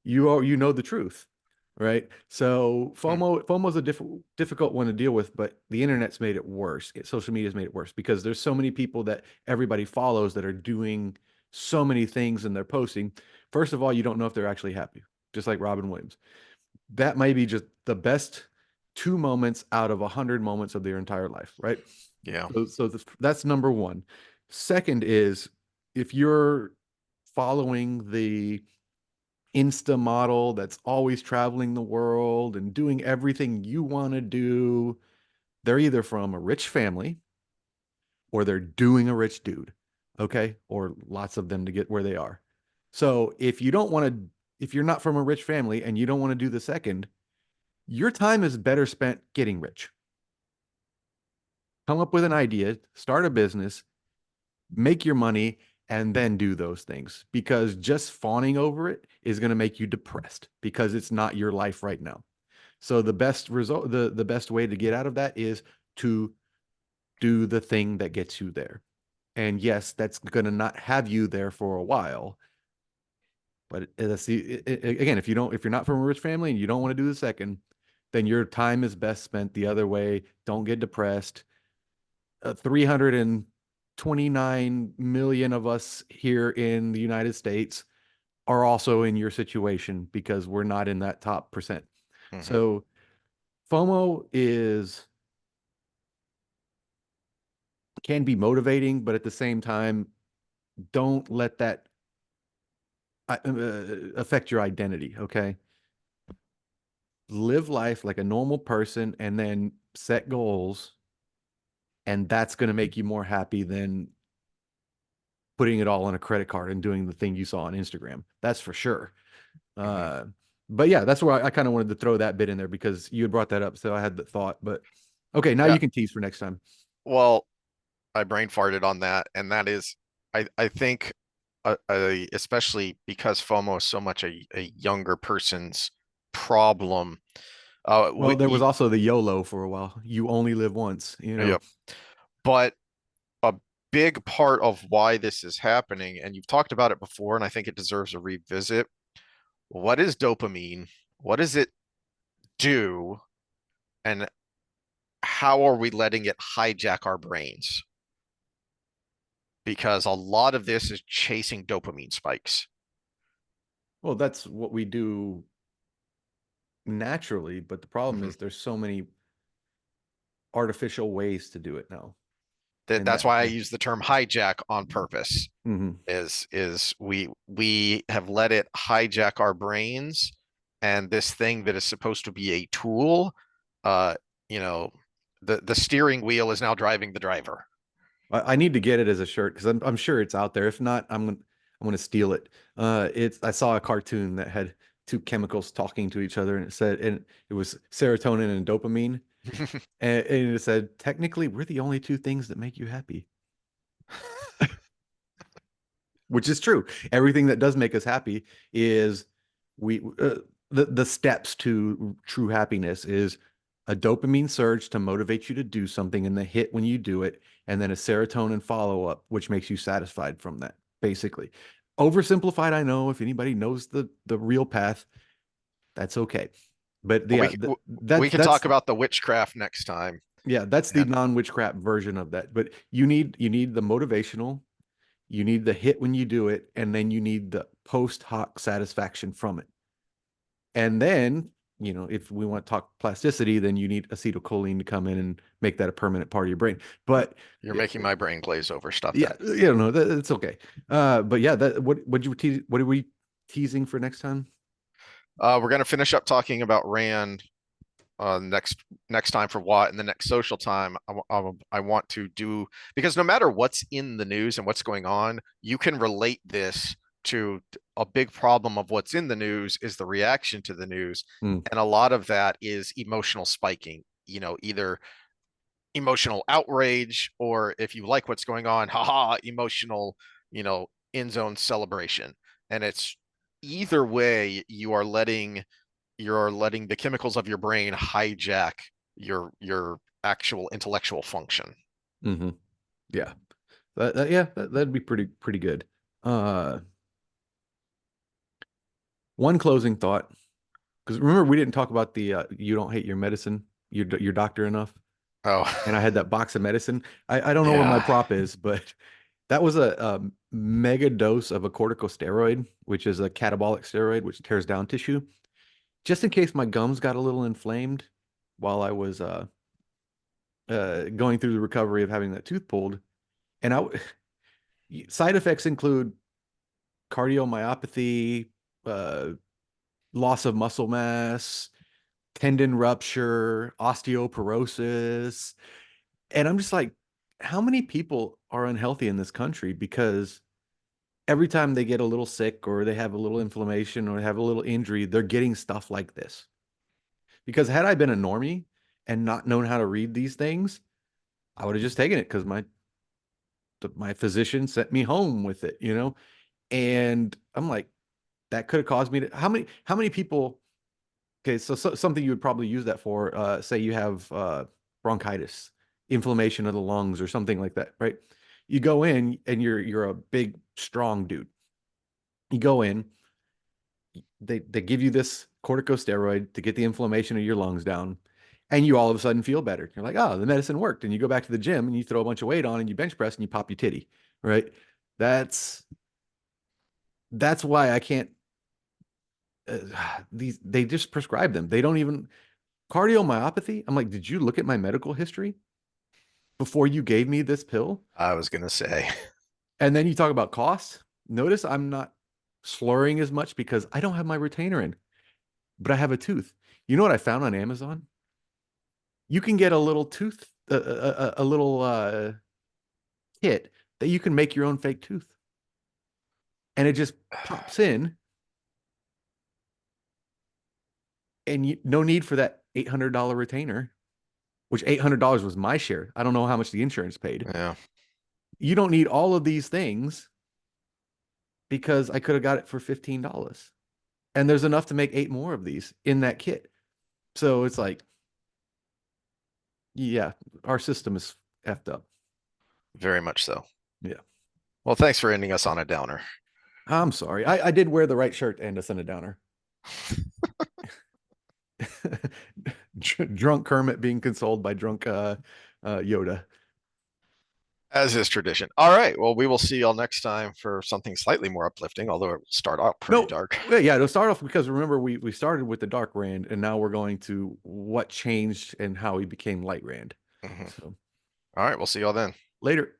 you know the truth, right? So Hmm. FOMO is a difficult one to deal with, but the internet's made it worse. Social media's made it worse because there's so many people that everybody follows that are doing so many things and they're posting. First of all, you don't know if they're actually happy, just like Robin Williams. That may be just the best 2 moments out of 100 moments of their entire life, right? Yeah. That's number one. Second is, if you're following the Insta model that's always traveling the world and doing everything you want to do, they're either from a rich family or they're doing a rich dude. Okay. Or lots of them to get where they are. So if you don't want to, if you're not from a rich family and you don't want to do the second, your time is better spent getting rich. Come up with an idea, start a business, make your money, and then do those things, because just fawning over it is going to make you depressed because it's not your life right now. So the best result, the best way to get out of that is to do the thing that gets you there. And yes, that's going to not have you there for a while. But that's again, if you're not from a rich family and you don't want to do the second, then your time is best spent the other way. Don't get depressed. 329 million of us here in the United States are also in your situation because we're not in that top percent. Hmm. So FOMO is can be motivating, but at the same time, don't let that affect your identity. Okay, live life like a normal person, and then set goals, and that's going to make you more happy than putting it all on a credit card and doing the thing you saw on Instagram. That's for sure. Hmm. Uh, but yeah, that's where I kind of wanted to throw that bit in there because you had brought that up, so I had the thought. But okay, now Yeah. you can tease for next time. Well, I brain farted on that, and that is, I think, especially because FOMO is so much a younger person's problem. Well, there was also the YOLO for a while. You only live once, you Yeah, know. but a big part of why this is happening, and you've talked about it before, and I think it deserves a revisit. What is dopamine? What does it do? And how are we letting it hijack our brains? Because a lot of this is chasing dopamine spikes. Well, that's what we do naturally, but the problem Mhm. is there's so many artificial ways to do it now. That And that's why I use the term hijack on purpose. mhm. Is we have let it hijack our brains, and this thing that is supposed to be a tool, uh, you know, the steering wheel is now driving the driver. I need to get it as a shirt because I'm sure it's out there. If not, I'm gonna steal it. It's I saw a cartoon that had two chemicals talking to each other, and it was serotonin and dopamine, and it said technically we're the only two things that make you happy, which is true. Everything that does make us happy is we the steps to true happiness is a dopamine surge to motivate you to do something and the hit when you do it, and then a serotonin follow up, which makes you satisfied from that. Basically, oversimplified. I know if anybody knows the real path, that's okay. But we yeah, we that's can talk that's about the witchcraft next time. yeah, that's the And non-witchcraft version of that. But you need the motivational, you need the hit when you do it, and then you need the post hoc satisfaction from it. And then, if we want to talk plasticity, then you need acetylcholine to come in and make that a permanent part of your brain. But you're making my brain glaze over. Stop yeah, that. no, it's okay. But yeah, what are we teasing for next time? We're gonna finish up talking about Rand next time for what, and the next social time I want to do, because no matter what's in the news and what's going on, you can relate this to a big problem of what's in the news is the reaction to the news, Mm, and a lot of that is emotional spiking, either emotional outrage, or if you like what's going on, haha, emotional, in zone celebration. And it's either way, you're letting the chemicals of your brain hijack your actual intellectual function. Hmm. Yeah. Yeah, that'd be pretty good. Uh, One closing thought, because remember we didn't talk about the you don't hate your medicine, your doctor enough, Oh, and I had that box of medicine. I don't know what my yeah. prop is, but that was a mega dose of a corticosteroid, which is a catabolic steroid, which tears down tissue, just in case my gums got a little inflamed while I was going through the recovery of having that tooth pulled. And side effects include cardiomyopathy, uh, loss of muscle mass, tendon rupture, osteoporosis. And I'm just like, how many people are unhealthy in this country because every time they get a little sick or they have a little inflammation or have a little injury, they're getting stuff like this. Because had I been a normie and not known how to read these things, I would have just taken it because my physician sent me home with it, you know? And I'm like, that could have caused me to how many people. Okay, so something you would probably use that for, say you have bronchitis, inflammation of the lungs, or something like that, right? You go in and you're a big, strong dude. You go in, they give you this corticosteroid to get the inflammation of your lungs down, and you all of a sudden feel better. You're like, oh, the medicine worked, and you go back to the gym and you throw a bunch of weight on and you bench press and you pop your titty, right? That's that's why I can't. Uh, they just prescribe them. They don't even cardiomyopathy. I'm like, did you look at my medical history before you gave me this pill? I was gonna say. And then you talk about costs. Notice I'm not slurring as much because I don't have my retainer in, but I have a tooth. You know what I found on Amazon? You can get a little tooth, a little kit that you can make your own fake tooth, and it just pops in, and no need for that $800 retainer, which $800 was my share. I don't know how much the insurance paid. Yeah, You don't need all of these things because I could have got it for $15. And there's enough to make 8 more of these in that kit. So it's like, yeah, our system is effed up. very much so. Yeah. Well, thanks for ending us on a downer. I'm sorry. I did wear the right shirt and a send a downer. Drunk Kermit being consoled by drunk Yoda. As is tradition. All right. Well, we will see y'all next time for something slightly more uplifting, although it will start out pretty No, dark. yeah, to start off, because remember we started with the Dark Rand and now we're going to what changed and how he became Light Rand. Mhm. So All right. We'll see y'all then. later.